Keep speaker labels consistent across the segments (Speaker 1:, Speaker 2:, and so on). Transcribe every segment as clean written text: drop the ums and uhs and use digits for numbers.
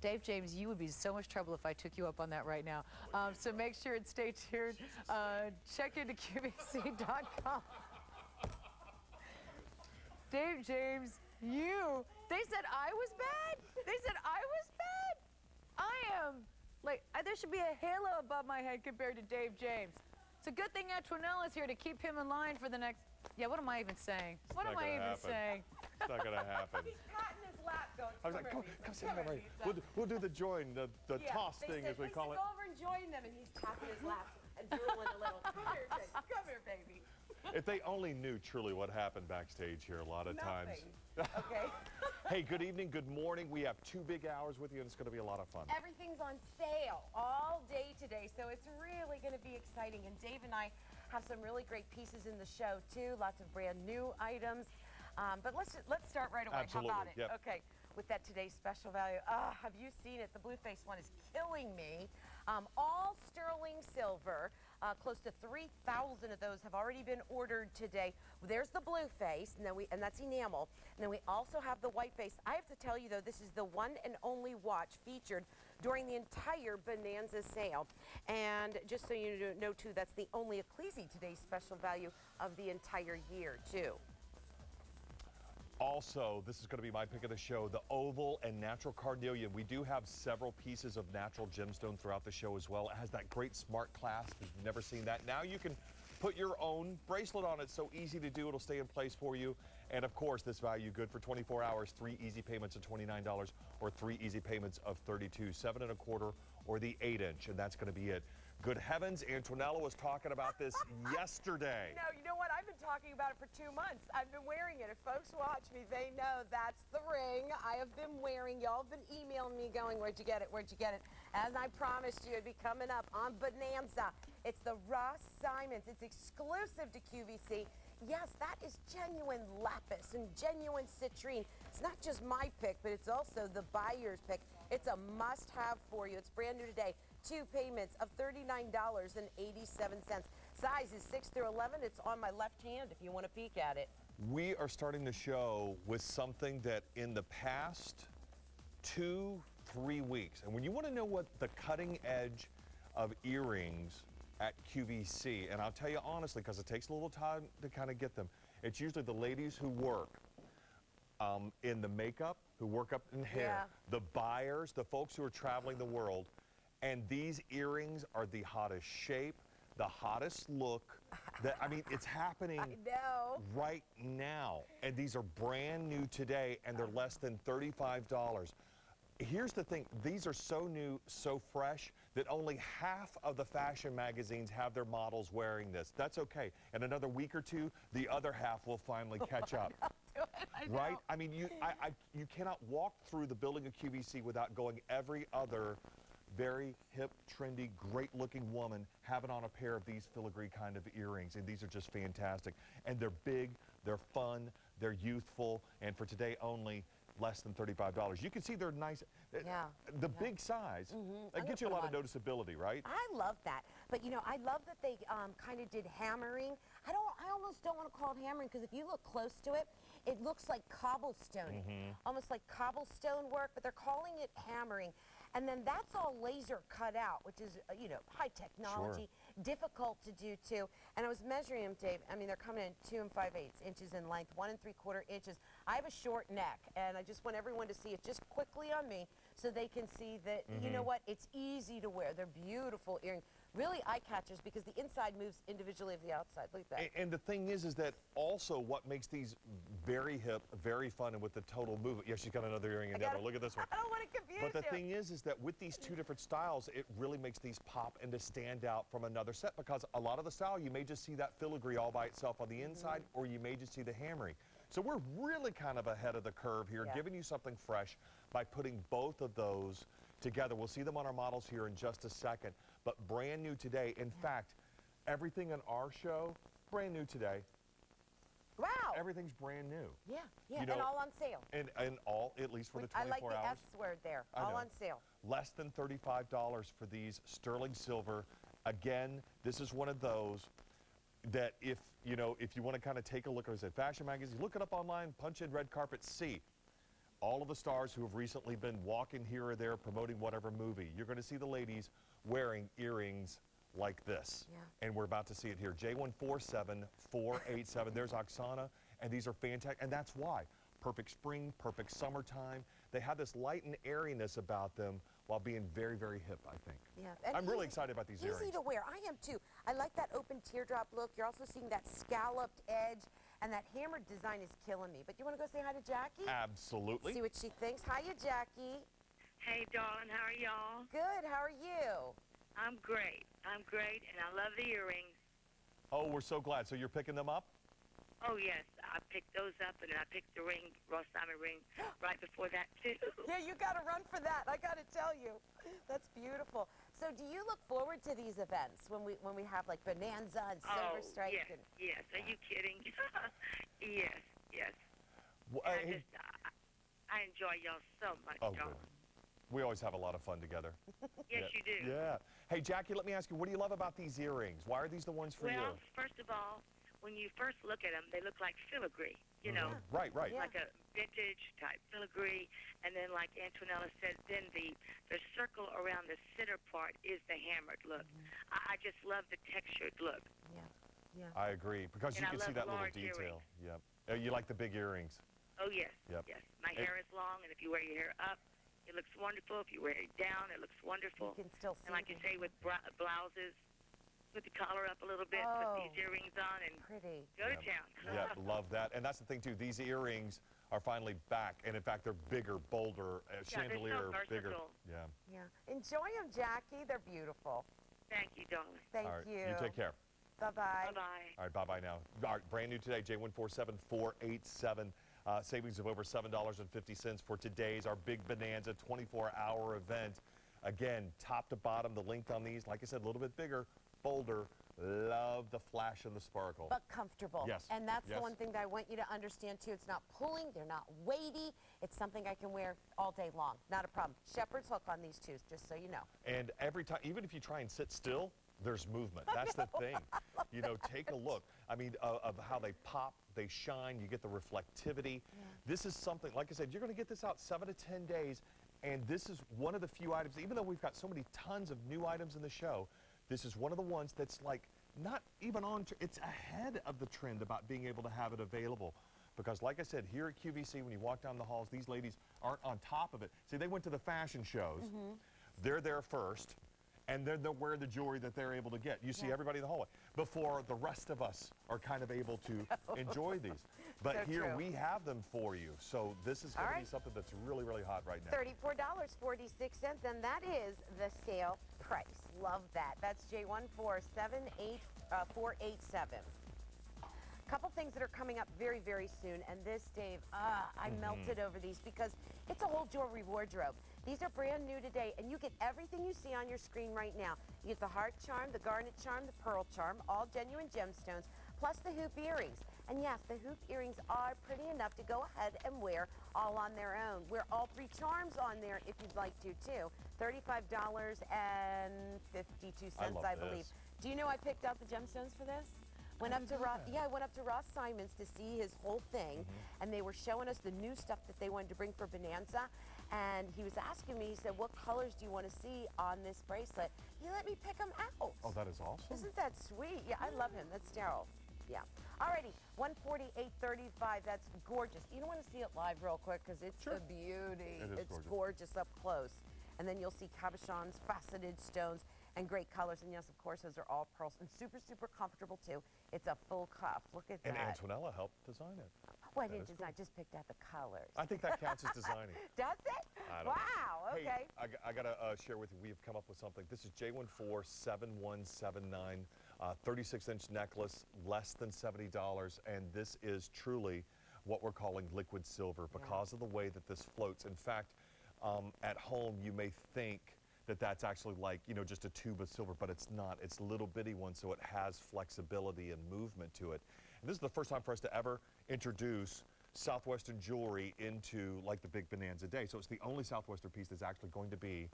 Speaker 1: Dave James, you would be so much trouble if I took you up on that right now. So make sure and stay tuned. Check into QVC.com. Dave James, they said I was bad? They said I was bad? I am, there should be a halo above my head compared to Dave James. It's a good thing Antonella's here to keep him in line for the next, what am I even saying? What am I even saying?
Speaker 2: It's not going to happen.
Speaker 3: He's patting his lap going,
Speaker 2: I was like, come sit down, right? We'll do the join, the toss thing as we call it.
Speaker 3: Go over and join them, and he's tapping his lap and drooling a little. Come here, baby.
Speaker 2: If they only knew truly what happened backstage here a lot of times.
Speaker 3: Okay.
Speaker 2: Hey, good evening, good morning. We have 2 big hours with you, and it's going to be a lot of fun.
Speaker 3: Everything's on sale all day today, so it's really going to be exciting. And Dave and I have some really great pieces in the show, too. Lots of brand new items. But let's start right away.
Speaker 2: Absolutely.
Speaker 3: How about it?
Speaker 2: Yep.
Speaker 3: Okay. With that today's special value. Have you seen it? The blue face one is killing me. All sterling silver. Close to 3,000 of those have already been ordered today. There's the blue face, and that's enamel. And then we also have the white face. I have to tell you, though, this is the one and only watch featured during the entire Bonanza sale. And just so you know, too, that's the only Ecclesi today's special value of the entire year, too.
Speaker 2: Also, this is going to be my pick of the show, the oval and natural carnelian. We do have several pieces of natural gemstone throughout the show as well. It has that great smart clasp. If you've never seen that, now you can put your own bracelet on it. So easy to do. It'll stay in place for you. And of course, this value good for 24 hours, 3 easy payments of $29 or 3 easy payments of $32, 7 1/4 or the 8-inch. And that's going to be it. Good heavens, Antonella was talking about this yesterday.
Speaker 3: No, you know what? I've been talking about it for 2 months. I've been wearing it. If folks watch me, they know that's the ring I have been wearing. Y'all have been emailing me going, where'd you get it? Where'd you get it? As I promised you, it'd be coming up on Bonanza. It's the Ross Simons. It's exclusive to QVC. Yes, that is genuine lapis and genuine citrine. It's not just my pick, but it's also the buyer's pick. It's a must-have for you. It's brand new today. 2 payments of $39.87. Size is 6 through 11. It's on my left hand if you want to peek at it.
Speaker 2: We are starting the show with something that in the past 2-3 weeks, and when you want to know what the cutting edge of earrings at QVC, and I'll tell you honestly, because it takes a little time to kind of get them, it's usually the ladies who work in the makeup, who work up in hair, the buyers, the folks who are traveling the world. And these earrings are the hottest shape, the hottest look. I mean, it's happening right now. And these are brand new today, and they're less than $35. Here's the thing. These are so new, so fresh, that only half of the fashion magazines have their models wearing this. That's okay. In another week or two, the other half will finally catch up. Right? I mean, you cannot walk through the building of QVC without going every other very hip, trendy, great-looking woman having on a pair of these filigree kind of earrings, and these are just fantastic. And they're big, they're fun, they're youthful, and for today only, less than $35. You can see they're nice. The big size, that gets you a lot of noticeability, right?
Speaker 3: I love that. But, you know, I love that they kind of did hammering. I almost don't want to call it hammering, because if you look close to it, it looks like cobblestone, almost like cobblestone work, but they're calling it hammering. And then that's all laser cut out, which is, you know, high technology, difficult to do too. And I was measuring them, Dave. I mean, they're coming in 2 5/8 inches in length, 1 3/4 inches. I have a short neck, and I just want everyone to see it just quickly on me so they can see that, you know what, it's easy to wear. They're beautiful earrings. Really eye catchers, because the inside moves individually of the outside. Look at that.
Speaker 2: And the thing is that also what makes these very hip, very fun, and with the total movement. Yes, she's got another earring in there. Look at this one.
Speaker 3: I don't want to confuse
Speaker 2: you. But the thing is that with these 2 different styles, it really makes these pop and to stand out from another set, because a lot of the style, you may just see that filigree all by itself on the inside, or you may just see the hammering. So we're really kind of ahead of the curve here, giving you something fresh by putting both of those together. We'll see them on our models here in just a second, but brand new today. In fact, everything on our show, brand new today.
Speaker 3: Wow.
Speaker 2: Everything's brand new.
Speaker 3: Yeah,
Speaker 2: you
Speaker 3: and all on sale.
Speaker 2: And all, at least for the 24 hours.
Speaker 3: I like the S word there, all on sale.
Speaker 2: Less than $35 for these sterling silver. Again, this is one of those that if you want to kind of take a look at it, fashion magazine, look it up online, punch in red carpet, see. all of the stars who have recently been walking here or there promoting whatever movie. You're going to see the ladies wearing earrings like this.
Speaker 3: Yeah.
Speaker 2: And we're about to see it here. J147487. There's Aksana, and these are fantastic. And that's why. Perfect spring, perfect summertime. They have this light and airiness about them while being very, very hip, I think.
Speaker 3: Yeah. And
Speaker 2: I'm really excited about these earrings.
Speaker 3: Easy to wear. I am too. I like that open teardrop look. You're also seeing that scalloped edge, and that hammered design is killing me. But you want to go say hi to Jackie?
Speaker 2: Absolutely.
Speaker 3: See what she thinks. Hiya, Jackie.
Speaker 4: Hey, darling, how are y'all?
Speaker 3: Good. How are you?
Speaker 4: I'm great. I'm great, and I love the earrings.
Speaker 2: Oh, we're so glad. So you're picking them up?
Speaker 4: Oh, yes, I picked those up, and then I picked the ring, Ross Diamond ring, right before that, too.
Speaker 3: Yeah, you got to run for that. I got to tell you. That's beautiful. So do you look forward to these events when we have like Bonanza and Silver Strike?
Speaker 4: Yes, yes. Are you kidding? Yes, yes.
Speaker 2: Well,
Speaker 4: And I enjoy y'all so much,
Speaker 2: oh,
Speaker 4: darling.
Speaker 2: good. We always have a lot of fun together.
Speaker 4: Yes, you do.
Speaker 2: Yeah. Hey, Jackie, let me ask you, what do you love about these earrings? Why are these the ones for
Speaker 4: Well,
Speaker 2: you?
Speaker 4: first of all, when you first look at them, they look like filigree, you know.
Speaker 2: Right, right.
Speaker 3: Yeah.
Speaker 4: Like a vintage type filigree, and then like Antonella said, then the circle around the center part is the hammered look. I just love the textured look.
Speaker 3: Yeah, yeah.
Speaker 2: I agree, because you
Speaker 4: And I
Speaker 2: can see
Speaker 4: love
Speaker 2: that little
Speaker 4: large
Speaker 2: detail.
Speaker 4: earrings.
Speaker 2: Yep. You like the big earrings.
Speaker 4: Oh yes,
Speaker 2: Yep.
Speaker 4: yes. My hair is long, and if you wear your hair up, it looks wonderful. If you wear it down, it looks wonderful.
Speaker 3: You can still see
Speaker 4: And like you
Speaker 3: the
Speaker 4: say, with blouses, put the collar up a little bit,
Speaker 3: Oh.
Speaker 4: put these earrings on, and
Speaker 3: pretty.
Speaker 4: go to
Speaker 2: Yep.
Speaker 4: town.
Speaker 2: Yeah, love that. And that's the thing, too. These earrings are finally back. And, in fact, they're bigger, bolder, chandelier,
Speaker 4: so
Speaker 2: bigger.
Speaker 4: versatile.
Speaker 2: Yeah.
Speaker 3: Yeah. Enjoy them, Jackie. They're beautiful.
Speaker 4: Thank you, darling.
Speaker 3: Thank
Speaker 2: All right.
Speaker 3: you.
Speaker 2: You take care.
Speaker 3: Bye-bye.
Speaker 4: Bye-bye.
Speaker 2: All right, bye-bye now. All right, brand new today, J147487. Savings of over $7.50 for today's, our big Bonanza 24-hour event. Again, top to bottom, the length on these, like I said, a little bit bigger, bolder. Love the flash and the sparkle.
Speaker 3: But comfortable.
Speaker 2: Yes,
Speaker 3: And that's the
Speaker 2: yes.
Speaker 3: one thing that I want you to understand, too. It's not pulling. They're not weighty. It's something I can wear all day long. Not a problem. Shepherd's hook on these, too, just so you know.
Speaker 2: And every time, even if you try and sit still, there's movement. That's the thing. You know, take a look. I mean, of how they pop, they shine, you get the reflectivity. This is something, like I said, you're going to get this out 7 to 10 days, and this is one of the few items, even though we've got so many tons of new items in the show, this is one of the ones that's like not even on, it's ahead of the trend about being able to have it available. Because like I said, here at QVC, when you walk down the halls, these ladies aren't on top of it. See, they went to the fashion shows. They're there first, and then they'll wear the jewelry that they're able to get. You see everybody in the hallway before the rest of us are kind of able to enjoy these. But
Speaker 3: So
Speaker 2: here
Speaker 3: true.
Speaker 2: we have them for you. So this is going
Speaker 3: All
Speaker 2: to be
Speaker 3: right.
Speaker 2: something that's really, really hot right now.
Speaker 3: $34.46, and that is the sale price. Love that. That's J1478487. Couple things that are coming up very, very soon, and this, Dave, I melted over these because it's a whole jewelry wardrobe. These are brand new today, and you get everything you see on your screen right now. You get the heart charm, the garnet charm, the pearl charm, all genuine gemstones, plus the hoop earrings. And yes, the hoop earrings are pretty enough to go ahead and wear all on their own. Wear all 3 charms on there if you'd like to, too. $35.52, I believe.
Speaker 2: this.
Speaker 3: Do you know I picked out the gemstones for this? Went up to Ross, I went up to Ross Simon's to see his whole thing, and they were showing us the new stuff that they wanted to bring for Bonanza. And he was asking me, he said, what colors do you want to see on this bracelet? He let me pick them out.
Speaker 2: Oh, that is awesome.
Speaker 3: Isn't that sweet? Yeah, I love him. That's Daryl. Yeah. Alrighty, 148.35. That's gorgeous. You don't want to see it live real quick because it's a beauty.
Speaker 2: It is
Speaker 3: It's gorgeous up close. And then you'll see cabochons, faceted stones, and great colors. And yes, of course, those are all pearls and super, super comfortable too. It's a full cuff. Look at
Speaker 2: And
Speaker 3: that.
Speaker 2: Antonella helped design it.
Speaker 3: Oh, I
Speaker 2: that
Speaker 3: didn't
Speaker 2: is
Speaker 3: design. Just picked out the colors.
Speaker 2: I think that counts as designing.
Speaker 3: Does it?
Speaker 2: I don't know.
Speaker 3: Wow. Okay.
Speaker 2: Hey, I got to share with you, we've come up with something. This is J147179, 36-inch necklace, less than $70, and this is truly what we're calling liquid silver because of the way that this floats. In fact, at home, you may think that that's actually like, you know, just a tube of silver, but it's not. It's a little bitty one, so it has flexibility and movement to it. And this is the first time for us to ever introduce Southwestern jewelry into like the big Bonanza day. So it's the only Southwestern piece that's actually going to be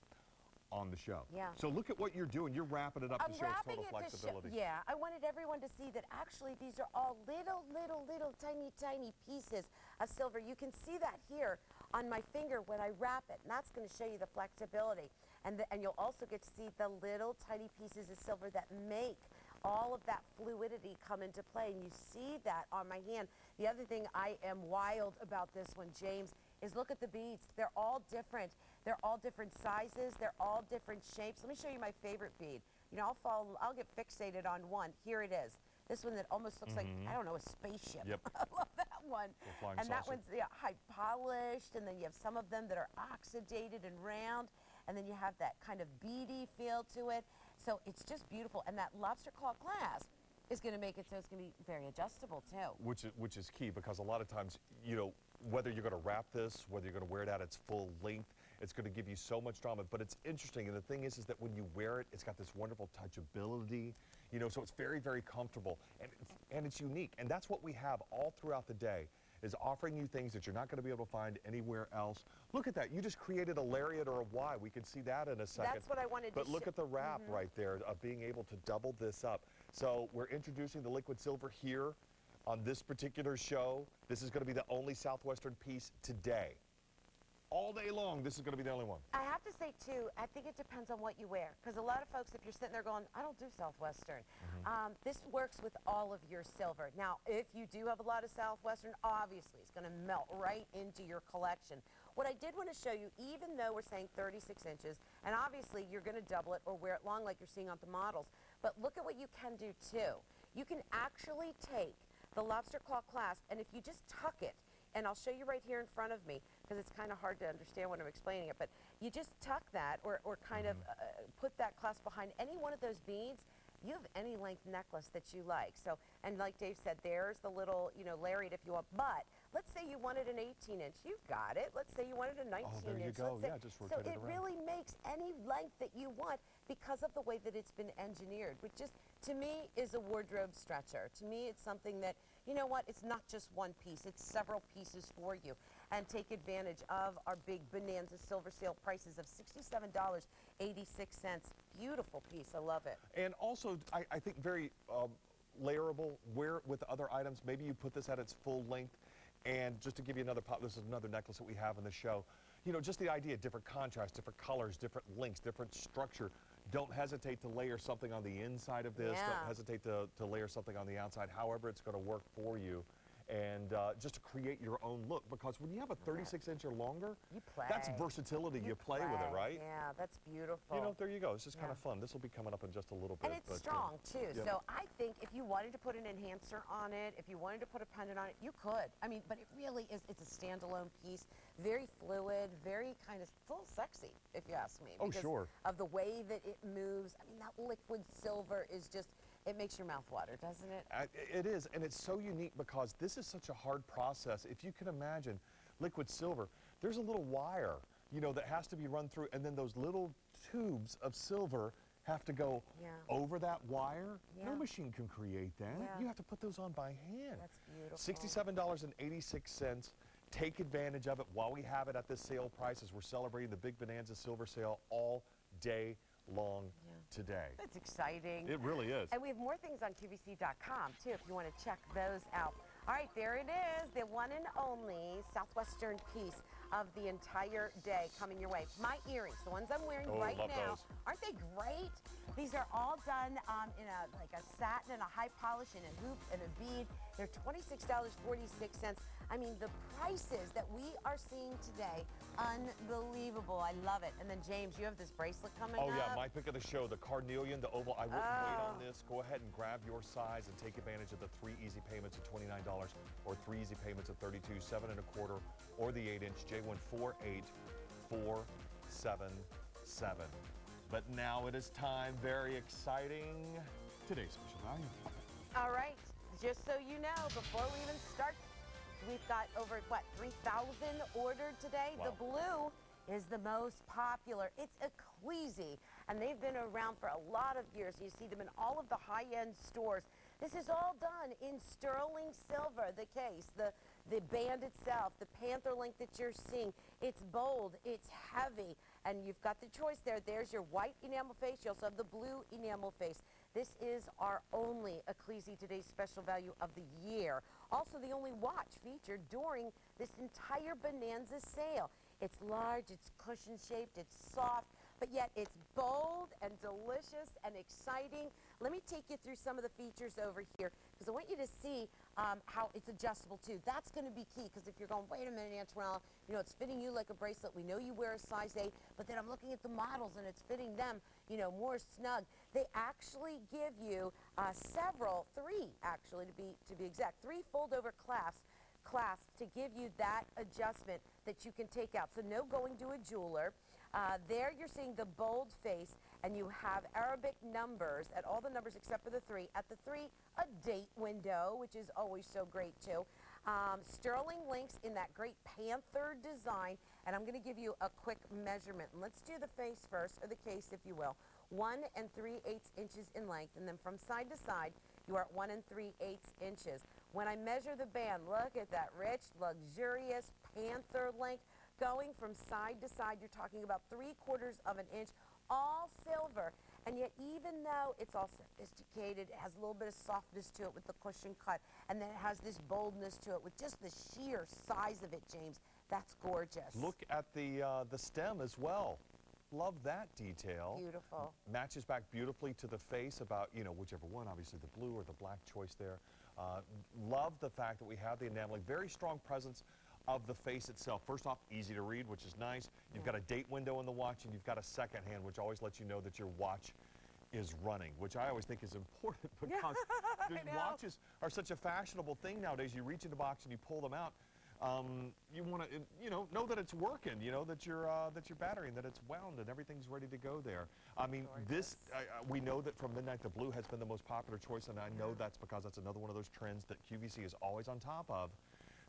Speaker 2: on the show.
Speaker 3: Yeah.
Speaker 2: So look at what you're doing. You're wrapping it up to show its total flexibility.
Speaker 3: Yeah, I wanted everyone to see that actually these are all little, tiny pieces of silver. You can see that here on my finger when I wrap it, and that's going to show you the flexibility. And you'll also get to see the little tiny pieces of silver that make all of that fluidity come into play, and you see that on my hand. The other thing I am wild about this one, James, is look at the beads. They're all different. They're all different sizes. They're all different shapes. Let me show you my favorite bead. You know, I'll get fixated on one. Here it is. This one that almost looks like, I don't know, a spaceship.
Speaker 2: Yep.
Speaker 3: I love that one.
Speaker 2: flying
Speaker 3: And that
Speaker 2: saucer.
Speaker 3: one's high polished, and then you have some of them that are oxidated and round, and then you have that kind of beady feel to it. So it's just beautiful. And that lobster claw clasp is going to make it so it's going to be very adjustable too.
Speaker 2: Which is key, because a lot of times, you know, whether you're going to wrap this, whether you're going to wear it at its full length, it's going to give you so much drama. But it's interesting, and the thing is that when you wear it, it's got this wonderful touchability, you know, so it's very, very comfortable, and it's unique. And that's what we have all throughout the day, is offering you things that you're not going to be able to find anywhere else. Look at that. You just created a lariat or a Y. We can see that in a second.
Speaker 3: That's what I wanted to
Speaker 2: But look at the wrap right there of being able to double this up. So we're introducing the liquid silver here on this particular show. This is going to be the only Southwestern piece today. All day long, this is going to be the only one.
Speaker 3: I have to say, too, I think it depends on what you wear. Because a lot of folks, if you're sitting there going, I don't do Southwestern, this works with all of your silver. Now, if you do have a lot of Southwestern, obviously, it's going to melt right into your collection. What I did want to show you, even though we're saying 36 inches, and obviously you're going to double it or wear it long like you're seeing on the models, but look at what you can do, too. You can actually take the lobster claw clasp, and if you just tuck it, and I'll show you right here in front of me, because it's kind of hard to understand when I'm explaining it, but you just tuck that or kind of put that clasp behind any one of those beads. You have any length necklace that you like. So, and like Dave said, there's the little, you know, lariat if you want. But let's say you wanted an 18-inch. You've got it. Let's say you wanted a 19-inch.
Speaker 2: Oh, there you go. Yeah, just rotate it around.
Speaker 3: So it really makes any length that you want because of the way that it's been engineered, which just, to me, is a wardrobe stretcher. To me, it's something that, you know what, it's not just one piece. It's several pieces for you. And take advantage of our big Bonanza silver sale prices of $67.86. Beautiful piece. I love it.
Speaker 2: And also, I think very layerable. Wear it with other items. Maybe you put this at its full length. And just to give you another pop, this is another necklace that we have in the show. You know, just the idea, different contrast, different colors, different lengths, different structure. Don't hesitate to layer something on the inside of this.
Speaker 3: Yeah.
Speaker 2: Don't hesitate to layer something on the outside, however it's going to work for you. And just to create your own look, because when you have a 36-inch or longer,
Speaker 3: You play.
Speaker 2: that's versatility. You play with it, right?
Speaker 3: Yeah, that's beautiful.
Speaker 2: You know, there you go. It's just kind
Speaker 3: Yeah.
Speaker 2: of fun. This will be coming up in just a little bit.
Speaker 3: And it's
Speaker 2: but,
Speaker 3: strong, too.
Speaker 2: yeah.
Speaker 3: So I think if you wanted to put an enhancer on it, if you wanted to put a pendant on it, you could. I mean, but it really is, it's a standalone piece. Very fluid, very kind of full sexy, if you ask me.
Speaker 2: Oh,
Speaker 3: because
Speaker 2: sure.
Speaker 3: of the way that it moves. I mean, that liquid silver is just, it makes your mouth water, doesn't it?
Speaker 2: It is, and it's so unique because this is such a hard process. If you can imagine liquid silver, there's a little wire, you know, that has to be run through, and then those little tubes of silver have to go
Speaker 3: Yeah.
Speaker 2: over that wire.
Speaker 3: Yeah.
Speaker 2: No machine can create that.
Speaker 3: Yeah.
Speaker 2: You have to put those on by hand.
Speaker 3: That's beautiful.
Speaker 2: $67.86. Take advantage of it while we have it at this sale price, as we're celebrating the big Bonanza silver sale all day long today.
Speaker 3: It's exciting.
Speaker 2: It really is.
Speaker 3: And we have more things on QVC.com, too, if you want to check those out. All right, there it is, the one and only Southwestern piece of the entire day coming your way. My earrings, the ones I'm wearing right
Speaker 2: love
Speaker 3: now,
Speaker 2: those.
Speaker 3: aren't they great? These are all done in like a satin and a high polish and a hoop and a bead. They're $26.46. I mean, the prices that we are seeing today, unbelievable. I love it. And then, James, you have this bracelet coming up.
Speaker 2: Oh, yeah, my pick of the show, the carnelian, the oval. I wouldn't wait on this. Go ahead and grab your size and take advantage of the 3 easy payments of $29 or 3 easy payments of $32, 7 1/4, or the 8-inch J148477. But now it is time, very exciting, today's special value.
Speaker 3: All right, just so you know, before we even start, we've got over, 3,000 ordered today.
Speaker 2: Wow.
Speaker 3: The blue is the most popular. It's Ecclesi, and they've been around for a lot of years. You see them in all of the high-end stores. This is all done in sterling silver, the case, the band itself, the panther link that you're seeing. It's bold, it's heavy, And you've got the choice there. There's your white enamel face. You also have the blue enamel face. This is our only Ecclesi Today's Special Value of the year. Also, the only watch featured during this entire Bonanza sale. It's large, it's cushion-shaped, it's soft, but yet it's bold and delicious and exciting. Let me take you through some of the features over here because I want you to see how it's adjustable too. That's going to be key because if you're going, wait a minute, Antonella, you know, it's fitting you like a bracelet. We know you wear a size 8, but then I'm looking at the models and it's fitting them, you know, more snug. They actually give you three actually to be exact, 3 fold-over clasps to give you that adjustment that you can take out. So no going to a jeweler. There you're seeing the bold face, and you have Arabic numbers at all the numbers except for the 3. At the 3, a date window, which is always so great too. Sterling links in that great panther design, and I'm going to give you a quick measurement. Let's do the face first, or the case if you will. 1 3/8 inches in length, and then from side to side, you are at 1 3/8 inches. When I measure the band, look at that rich, luxurious panther length. Going from side to side, you're talking about 3/4 of an inch, all silver. And yet, even though it's all sophisticated, it has a little bit of softness to it with the cushion cut, and then it has this boldness to it with just the sheer size of it, James. That's gorgeous.
Speaker 2: Look at the stem as well. Love that detail.
Speaker 3: Beautiful.
Speaker 2: Matches back beautifully to the face about, you know, whichever one, obviously the blue or the black choice there. Love the fact that we have the enameling, very strong presence of the face itself. First off, easy to read, which is nice. You've got a date window in the watch, and you've got a second hand, which always lets you know that your watch is running, which I always think is important because watches are such a fashionable thing nowadays. You reach in the box and you pull them out. You want to, you know that it's working, you know, that your battery and that it's wound and everything's ready to go there. I mean, we know that from midnight the blue has been the most popular choice, and I know that's because that's another one of those trends that QVC is always on top of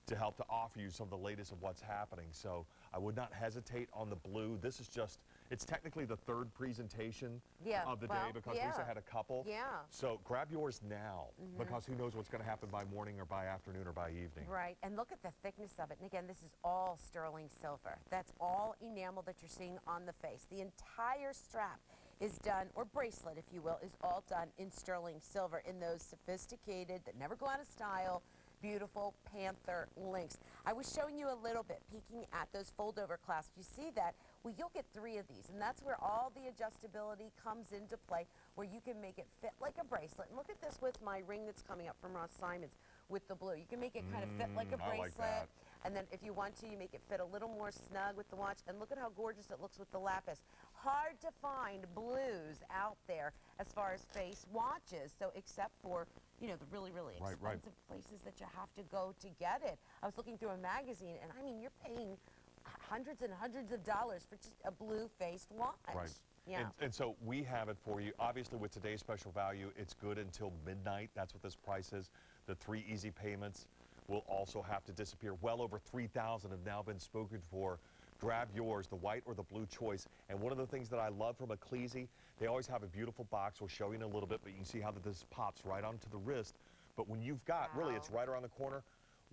Speaker 2: to help to offer you some of the latest of what's happening. So I would not hesitate on the blue. This is just, it's technically the 3rd presentation of the day because Lisa had a couple.
Speaker 3: Yeah.
Speaker 2: So grab yours now because who knows what's going to happen by morning or by afternoon or by evening.
Speaker 3: Right, and look at the thickness of it. And again, this is all sterling silver. That's all enamel that you're seeing on the face. The entire strap is done, or bracelet if you will, is all done in sterling silver in those sophisticated, that never go out of style, beautiful panther links. I was showing you a little bit, peeking at those fold-over clasps. You see that? Well, you'll get 3 of these, and that's where all the adjustability comes into play, where you can make it fit like a bracelet. And look at this with my ring that's coming up from Ross Simon's with the blue. You can make it kind of fit like a bracelet.
Speaker 2: I like that.
Speaker 3: And then if you want to, you make it fit a little more snug with the watch. And look at how gorgeous it looks with the lapis. Hard to find blues out there as far as face watches. So except for, you know, the really, really expensive places that you have to go to get it. I was looking through a magazine, and I mean, you're paying hundreds and hundreds of dollars for just a blue-faced watch.
Speaker 2: Right.
Speaker 3: Yeah.
Speaker 2: And so we have it for you. Obviously, with today's special value, it's good until midnight. That's what this price is. The 3 easy payments will also have to disappear. Well over 3,000 have now been spoken for. Grab yours, the white or the blue choice. And one of the things that I love from Ecclesi, they always have a beautiful box. We'll show you in a little bit, but you can see how this pops right onto the wrist. But when you've got, really, it's right around the corner,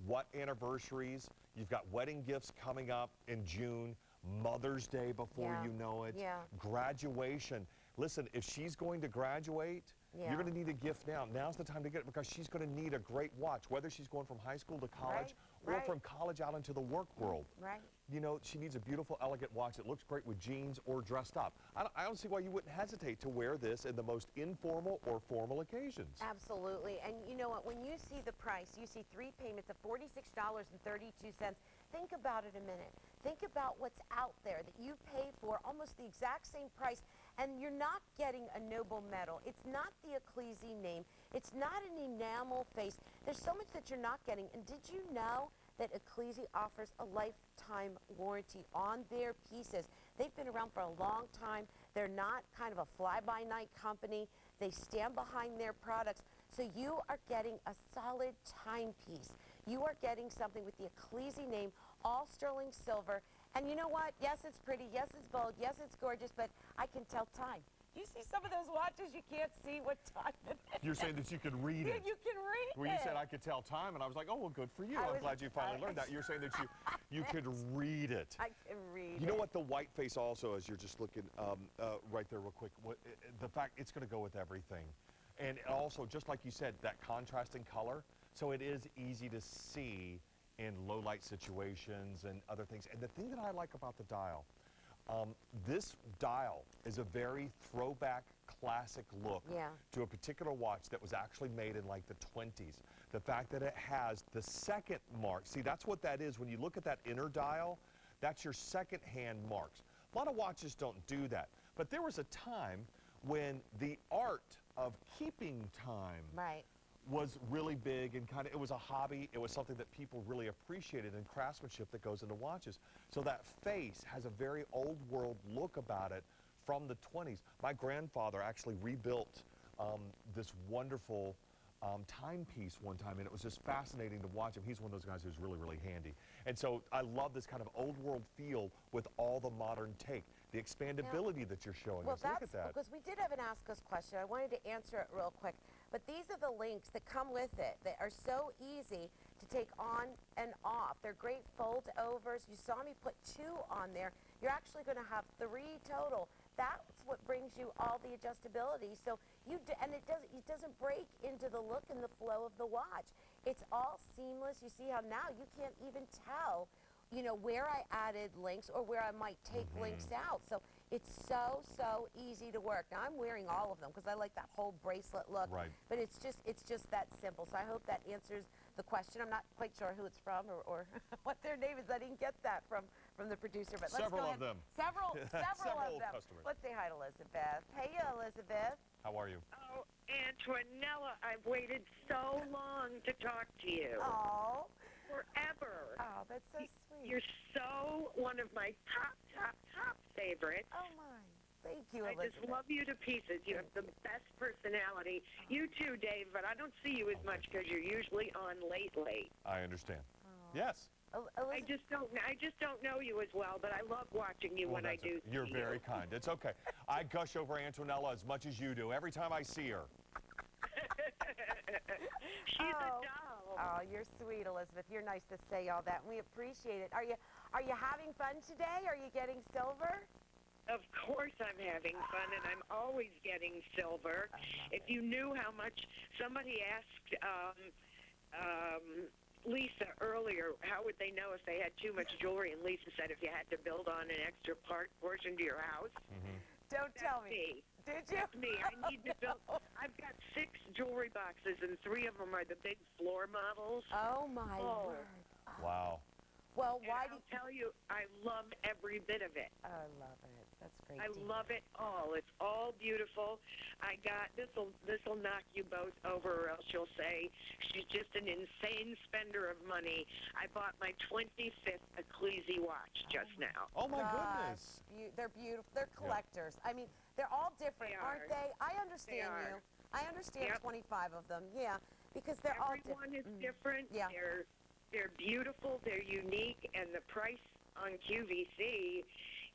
Speaker 2: what anniversaries, you've got wedding gifts coming up in June, Mother's Day before you know it, graduation. Listen, if she's going to graduate, you're going to need a gift now. Now's the time to get it because she's going to need a great watch, whether she's going from high school to college or from college out into the work world.
Speaker 3: Right.
Speaker 2: You know, she needs a beautiful, elegant watch that looks great with jeans or dressed up. I don't see why you wouldn't hesitate to wear this in the most informal or formal occasions.
Speaker 3: Absolutely. And you know what? When you see the price, you see 3 payments of $46.32. Think about it a minute. Think about what's out there that you pay for almost the exact same price, and you're not getting a noble metal. It's not the Ecclesi name. It's not an enamel face. There's so much that you're not getting. And did you know that Ecclesi offers a lifetime warranty on their pieces? They've been around for a long time. They're not kind of a fly-by-night company. They stand behind their products. So you are getting a solid timepiece. You are getting something with the Ecclesi name, all sterling silver. And you know what? Yes, it's pretty. Yes, it's bold. Yes, it's gorgeous. But I can tell time. You see some of those watches, you can't see what time it is.
Speaker 2: You're saying that you can read it.
Speaker 3: You can read it.
Speaker 2: Well, you said I could tell time, and I was like, oh, well, good for you. I'm glad you finally learned that. You're saying that You could read it.
Speaker 3: I can read it.
Speaker 2: You know what the white face also, as you're just looking right there real quick, the fact it's going to go with everything. And also, just like you said, that contrasting color, so it is easy to see in low light situations and other things. And the thing that I like about the dial, this dial is a very throwback classic look to a particular watch that was actually made in like the 20s. The fact that it has the second mark, see, that's what that is. When you look at that inner dial, that's your second hand marks. A lot of watches don't do that. But there was a time when the art of keeping time was really big, and kind of, it was a hobby. It was something that people really appreciated in craftsmanship that goes into watches. So that face has a very old world look about it from the 20s. My grandfather actually rebuilt this wonderful timepiece one time, and it was just fascinating to watch him. He's one of those guys who's really, really handy. And so I love this kind of old world feel with all the modern take. The expandability that you're showing us. Look at that.
Speaker 3: Because we did have an Ask Us question. I wanted to answer it real quick. But these are the links that come with it that are so easy to take on and off. They're great fold overs. You saw me put 2 on there. You're actually going to have 3 total. That's what brings you all the adjustability. So and it doesn't break into the look and the flow of the watch. It's all seamless. You see how now you can't even tell, you know, where I added links or where I might take links out. So it's so easy to work. Now I'm wearing all of them because I like that whole bracelet look.
Speaker 2: Right.
Speaker 3: But it's just that simple. So I hope that answers the question. I'm not quite sure who it's from or what their name is. I didn't get that from the producer. But let's
Speaker 2: Several
Speaker 3: go
Speaker 2: of them.
Speaker 3: Several of them.
Speaker 2: Customers.
Speaker 3: Let's say hi to Elizabeth. Hey, Elizabeth.
Speaker 2: How are you?
Speaker 4: Oh, Antonella, I've waited so long to talk to you.
Speaker 3: Oh.
Speaker 4: Forever.
Speaker 3: Oh, that's so sweet.
Speaker 4: You're so one of my top favorites.
Speaker 3: Oh, my. Thank you,
Speaker 4: I
Speaker 3: Elizabeth.
Speaker 4: just love you to pieces. You have the best personality. You too, Dave, but I don't see you as much because you're usually on late.
Speaker 2: I understand. Yes.
Speaker 4: I just don't know you as well, but I love watching you when I do.
Speaker 2: You're very kind. It's okay. I gush over Antonella as much as you do every time I see her.
Speaker 4: She's a doll.
Speaker 3: Oh, you're sweet, Elizabeth. You're nice to say all that, and we appreciate it. Are you having fun today? Are you getting silver?
Speaker 4: Of course I'm having fun, and I'm always getting silver. If you knew how much somebody asked Lisa earlier, how would they know if they had too much jewelry? And Lisa said if you had to build on an extra portion to your house.
Speaker 3: Don't tell me. Did you?
Speaker 4: That's me. I need to build. I've got 6 jewelry boxes, and 3 of them are the big floor models.
Speaker 3: Oh, my word.
Speaker 2: Wow.
Speaker 3: Well,
Speaker 4: why do you tell you, I love every bit of it.
Speaker 3: I love it. That's great.
Speaker 4: I love it all. It's all beautiful. I got this'll knock you both over, or else you'll say she's just an insane spender of money. I bought my 25th Ecclesi watch just now.
Speaker 2: Oh my goodness.
Speaker 3: They're beautiful. They're collectors. I mean, they're all different, aren't they? I understand you. I understand 25 of them. Yeah, because they're all different.
Speaker 4: Everyone is different.
Speaker 3: Yeah.
Speaker 4: They're beautiful. They're unique, and the price on QVC.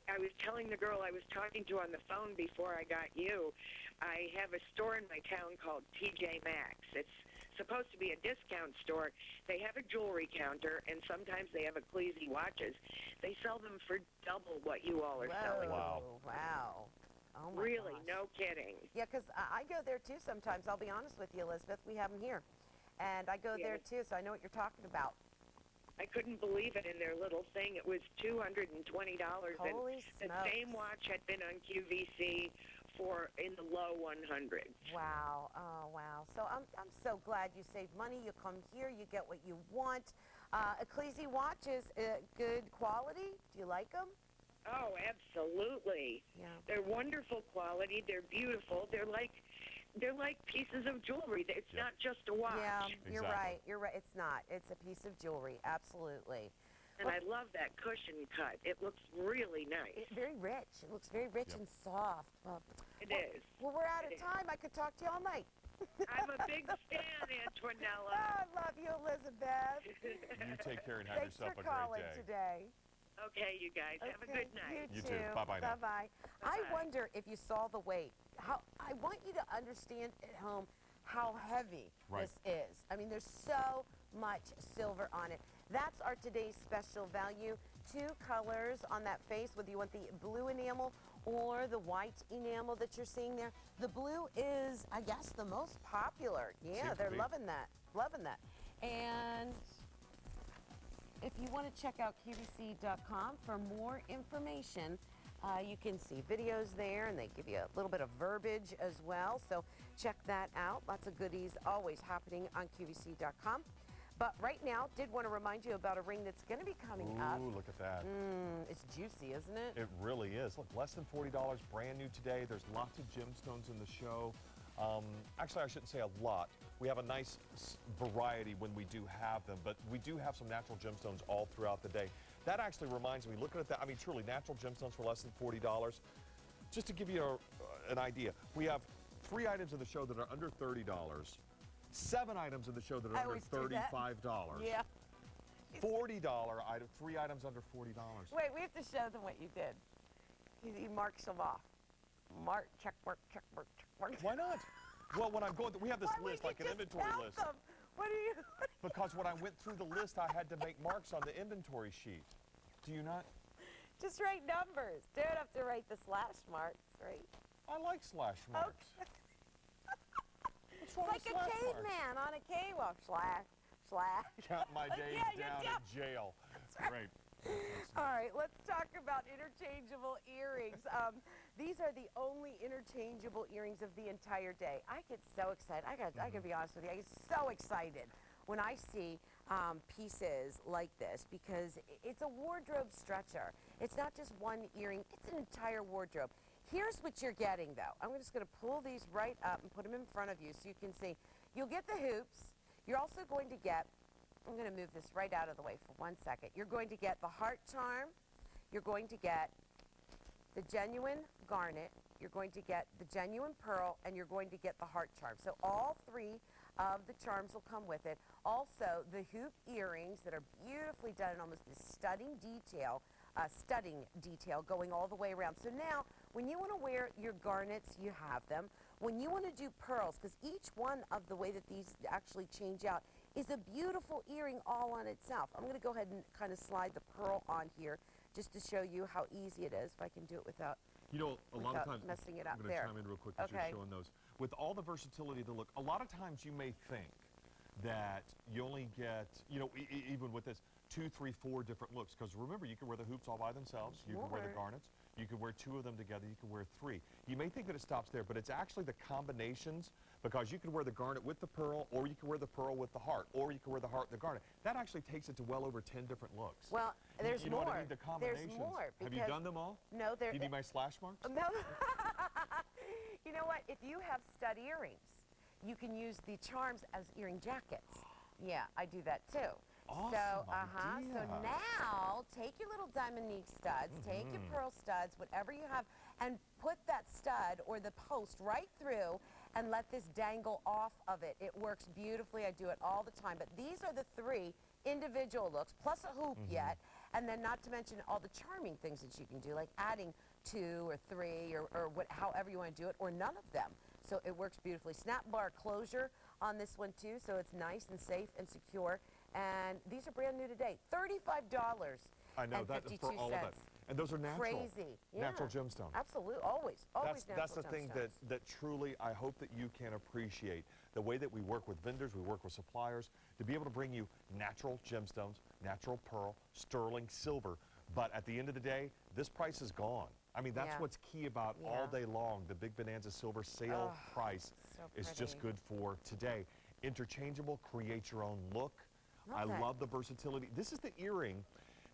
Speaker 4: I was telling the girl I was talking to on the phone before I got you, I have a store in my town called TJ Maxx. It's supposed to be a discount store. They have a jewelry counter, and sometimes they have Ecclesi watches. They sell them for double what you all are selling.
Speaker 2: Wow.
Speaker 3: Wow. Oh, my
Speaker 4: Really,
Speaker 3: gosh.
Speaker 4: no kidding.
Speaker 3: Yeah, because I go there, too, sometimes. I'll be honest with you, Elizabeth. We have them here. And I go there, too, so I know what you're talking about.
Speaker 4: I couldn't believe it in their little thing. It was $220,
Speaker 3: Holy
Speaker 4: and the same watch had been on QVC for in the low 100s.
Speaker 3: Wow. Oh, wow. So I'm so glad you saved money. You come here, you get what you want. Ecclesi watches, good quality. Do you like them?
Speaker 4: Oh, absolutely.
Speaker 3: Yeah.
Speaker 4: They're wonderful quality. They're beautiful. They're like pieces of jewelry. It's not just a watch.
Speaker 3: Yeah, you're
Speaker 2: Exactly.
Speaker 3: right. You're right. It's not. It's a piece of jewelry. Absolutely.
Speaker 4: And I love that cushion cut. It looks really nice.
Speaker 3: It's very rich. It looks very rich and soft.
Speaker 4: It is.
Speaker 3: Well, we're out of time. I could talk to you all night.
Speaker 4: I'm a big fan, Antonella.
Speaker 3: I love you, Elizabeth.
Speaker 2: You take care and have
Speaker 3: Thanks
Speaker 2: yourself
Speaker 3: for
Speaker 2: a great
Speaker 3: calling
Speaker 2: day.
Speaker 3: today.
Speaker 4: Okay, you guys. Have a good night.
Speaker 2: You too. Bye-bye now.
Speaker 3: Bye-bye. I
Speaker 4: Bye-bye.
Speaker 3: wonder if you saw the weight. I want you to understand at home how heavy
Speaker 2: Right.
Speaker 3: this is. I mean, there's so much silver on it. That's our today's special value. 2 colors on that face, whether you want the blue enamel or the white enamel that you're seeing there. The blue is, I guess, the most popular. Yeah,
Speaker 2: Seems to
Speaker 3: they're
Speaker 2: be.
Speaker 3: loving that. Loving that. And if you want to check out QVC.com for more information, you can see videos there, and they give you a little bit of verbiage as well. So check that out. Lots of goodies always happening on QVC.com. But right now, did want to remind you about a ring that's going to be coming up.
Speaker 2: Ooh, look at that.
Speaker 3: It's juicy, isn't it?
Speaker 2: It really is. Look, less than $40, brand new today. There's lots of gemstones in the show. Actually, I shouldn't say a lot. We have a nice variety when we do have them, but we do have some natural gemstones all throughout the day. That actually reminds me, looking at that, I mean, truly, natural gemstones for less than $40. Just to give you an idea, we have 3 items in the show that are under $30, 7 items in the show that are
Speaker 3: I
Speaker 2: under
Speaker 3: always do that.
Speaker 2: $35.
Speaker 3: Yeah.
Speaker 2: $40 item, 3 items under $40.
Speaker 3: Wait, we have to show them what you did. He marks them off. Mark, check mark, check mark, check mark.
Speaker 2: Why not? Well, when I'm going, we have this
Speaker 3: Why
Speaker 2: list,
Speaker 3: would
Speaker 2: like
Speaker 3: you
Speaker 2: an
Speaker 3: just
Speaker 2: inventory
Speaker 3: count
Speaker 2: list.
Speaker 3: them? What are you?
Speaker 2: Because when I went through the list, I had to make marks on the inventory sheet. Do you not?
Speaker 3: Just write numbers. Don't have to write the slash marks, right?
Speaker 2: I like slash marks. What's
Speaker 3: It's
Speaker 2: wrong
Speaker 3: like
Speaker 2: with
Speaker 3: a
Speaker 2: slash marks?
Speaker 3: caveman on a cakewalk. Slash, slash.
Speaker 2: Count my days
Speaker 3: Yeah,
Speaker 2: down
Speaker 3: yeah.
Speaker 2: in jail. Great.
Speaker 3: All right, let's talk about interchangeable earrings. These are the only interchangeable earrings of the entire day. I get so excited. I gotta be honest with you. I get so excited when I see pieces like this because it's a wardrobe stretcher. It's not just one earring, it's an entire wardrobe. Here's what you're getting though. I'm just gonna pull these right up and put them in front of you so you can see. You'll get the hoops. You're also going to get, I'm gonna move this right out of the way for 1 second. You're going to get the heart charm. You're going to get the genuine garnet. You're going to get the genuine pearl, and you're going to get the heart charm. So all 3 of the charms will come with it. Also, the hoop earrings that are beautifully done in almost this studding detail going all the way around. So now, when you want to wear your garnets, you have them. When you want to do pearls, because each one of the way that these actually change out is a beautiful earring all on itself. I'm going to go ahead and kind of slide the pearl on here just to show you how easy it is, if I can do it without
Speaker 2: You know, a lot of
Speaker 3: without
Speaker 2: times,
Speaker 3: messing it up
Speaker 2: I'm going to
Speaker 3: there.
Speaker 2: chime in real quick as
Speaker 3: Okay.
Speaker 2: you're showing those. With all the versatility of the look, a lot of times you may think that you only get, you know, even with this, 2, 3, 4 different looks. Because remember, you can wear the hoops all by themselves. You can wear the
Speaker 3: more.
Speaker 2: garnets. You can wear 2 of them together. You can wear 3. You may think that it stops there, but it's actually the combinations, because you can wear the garnet with the pearl, or you can wear the pearl with the heart, or you can wear the heart with the garnet. That actually takes it to well over 10 different looks.
Speaker 3: Well, there's
Speaker 2: you know
Speaker 3: more.
Speaker 2: What I mean? The
Speaker 3: There's
Speaker 2: combinations.
Speaker 3: more.
Speaker 2: Have you
Speaker 3: because-
Speaker 2: done them all?
Speaker 3: No, there.
Speaker 2: You need my slash marks?
Speaker 3: No. You know what? If you have stud earrings, you can use the charms as earring jackets. Yeah, I do that too.
Speaker 2: Awesome
Speaker 3: So, So
Speaker 2: idea.
Speaker 3: now, take your little diamond-nique studs, take your pearl studs, whatever you have, and put that stud or the post right through and let this dangle off of it. It works beautifully. I do it all the time. But these are the 3 individual looks, plus a hoop yet, and then not to mention all the charming things that you can do, like adding 2 or 3 or however you want to do it, or none of them. So it works beautifully. Snap bar closure on this one too, so it's nice and safe and secure. And these are brand new today. $35.
Speaker 2: I know,
Speaker 3: and
Speaker 2: that
Speaker 3: 52
Speaker 2: for all of that.
Speaker 3: cents.
Speaker 2: And those are natural.
Speaker 3: Crazy. Yeah.
Speaker 2: Natural gemstone.
Speaker 3: Absolutely. Always
Speaker 2: That's
Speaker 3: natural
Speaker 2: the thing
Speaker 3: gemstones.
Speaker 2: that truly I hope that you can appreciate. The way that we work with vendors, we work with suppliers, to be able to bring you natural gemstones, natural pearl, sterling silver. But at the end of the day, this price is gone. I mean, that's
Speaker 3: Yeah.
Speaker 2: what's key about
Speaker 3: Yeah.
Speaker 2: all day long. The Big Bonanza Silver sale price
Speaker 3: so
Speaker 2: is just
Speaker 3: pretty.
Speaker 2: good for today. Interchangeable, create your own look. I
Speaker 3: Love it.
Speaker 2: love the versatility. This is the earring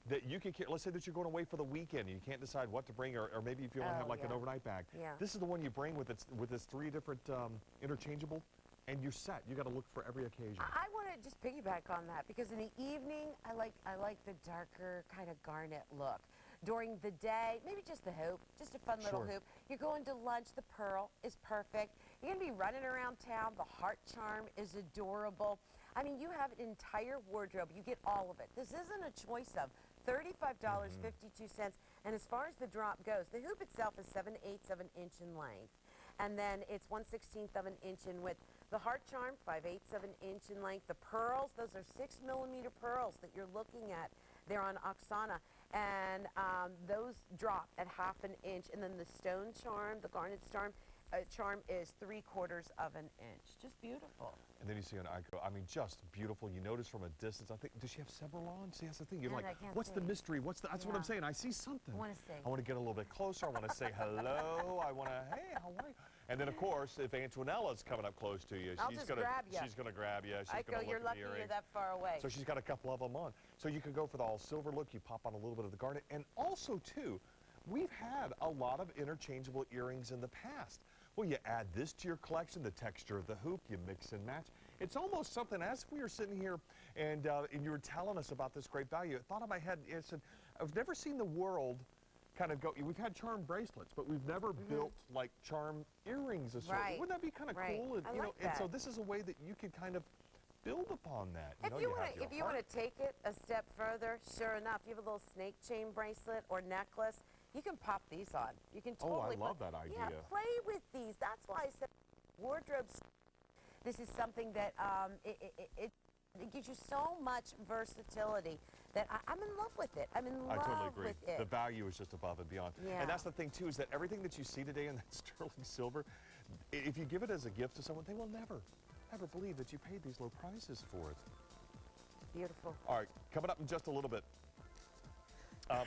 Speaker 2: that you can, let's say that you're going away for the weekend and you can't decide what to bring, or maybe if you want to
Speaker 3: Oh,
Speaker 2: have like an
Speaker 3: yeah.
Speaker 2: overnight bag.
Speaker 3: Yeah.
Speaker 2: This is the one you bring with its 3 different interchangeable, and you're set. You got to look for every occasion.
Speaker 3: I want to just piggyback on that because in the evening, I like the darker kind of garnet look. During the day, maybe just the hoop, just a fun little
Speaker 2: Sure.
Speaker 3: hoop. You're going to lunch, the pearl is perfect. You're going to be running around town, the heart charm is adorable. I mean, you have an entire wardrobe. You get all of it. This isn't a choice of $35.52. And as far as the drop goes, the hoop itself is 7/8 of an inch in length. And then it's 1/16 of an inch in width. The heart charm, 5/8 of an inch in length. The pearls, those are 6mm pearls that you're looking at. They're on Aksana, and those drop at 1/2 inch. And then the stone charm, the garnet charm is 3/4 of an inch. Just beautiful.
Speaker 2: And then you see on Aiko, I mean, just beautiful. You notice from a distance, I think, does she have several on? See, that's the thing. You're
Speaker 3: And
Speaker 2: like,
Speaker 3: I can't
Speaker 2: what's the
Speaker 3: see.
Speaker 2: mystery? That's what I'm saying. I see something.
Speaker 3: I wanna see.
Speaker 2: I want to get a little bit closer. I want to say hello. I want to, hey, how are you? And then, of course, if Antonella's coming up close to you,
Speaker 3: I'll
Speaker 2: she's
Speaker 3: just
Speaker 2: gonna
Speaker 3: grab ya.
Speaker 2: she's gonna grab you. She's
Speaker 3: Aiko,
Speaker 2: gonna
Speaker 3: you're
Speaker 2: look at
Speaker 3: lucky
Speaker 2: the
Speaker 3: you're
Speaker 2: earrings.
Speaker 3: that far away.
Speaker 2: So she's got a couple of them on. So you can go for the all silver look. You pop on a little bit of the garnet. And also, too, we've had a lot of interchangeable earrings in the past. Well, you add this to your collection, the texture of the hoop, you mix and match. It's almost something, as we were sitting here and you were telling us about this great value, it thought in my head, it said, I've never seen the world kind of go, we've had charm bracelets, but we've never built like charm earrings.
Speaker 3: Right.
Speaker 2: Wouldn't that be kind of cool? And,
Speaker 3: I
Speaker 2: you know,
Speaker 3: like
Speaker 2: and so
Speaker 3: that.
Speaker 2: this is a way that you can kind of build upon that.
Speaker 3: If
Speaker 2: know,
Speaker 3: you
Speaker 2: have
Speaker 3: want to,
Speaker 2: your
Speaker 3: if you want
Speaker 2: heart.
Speaker 3: to take it a step further, sure enough, you have a little snake chain bracelet or necklace. You can pop these on. You can
Speaker 2: Oh, I
Speaker 3: totally.
Speaker 2: love
Speaker 3: put-
Speaker 2: that idea.
Speaker 3: Yeah, play with these. That's why I said wardrobes. This is something that it gives you so much versatility that I'm in love with it. I'm in
Speaker 2: I
Speaker 3: love
Speaker 2: totally agree.
Speaker 3: with it.
Speaker 2: The value is just above and beyond.
Speaker 3: Yeah.
Speaker 2: And that's the thing, too, is that everything that you see today in that sterling silver, if you give it as a gift to someone, they will never, ever believe that you paid these low prices for it.
Speaker 3: Beautiful.
Speaker 2: All right, coming up in just a little bit.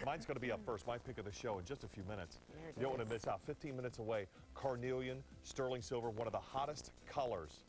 Speaker 2: Mine's going to be up first, my pick of the show in just a few minutes.
Speaker 3: There it
Speaker 2: You don't want
Speaker 3: is.
Speaker 2: to miss out. 15 minutes away. Carnelian, sterling silver, one of the hottest colors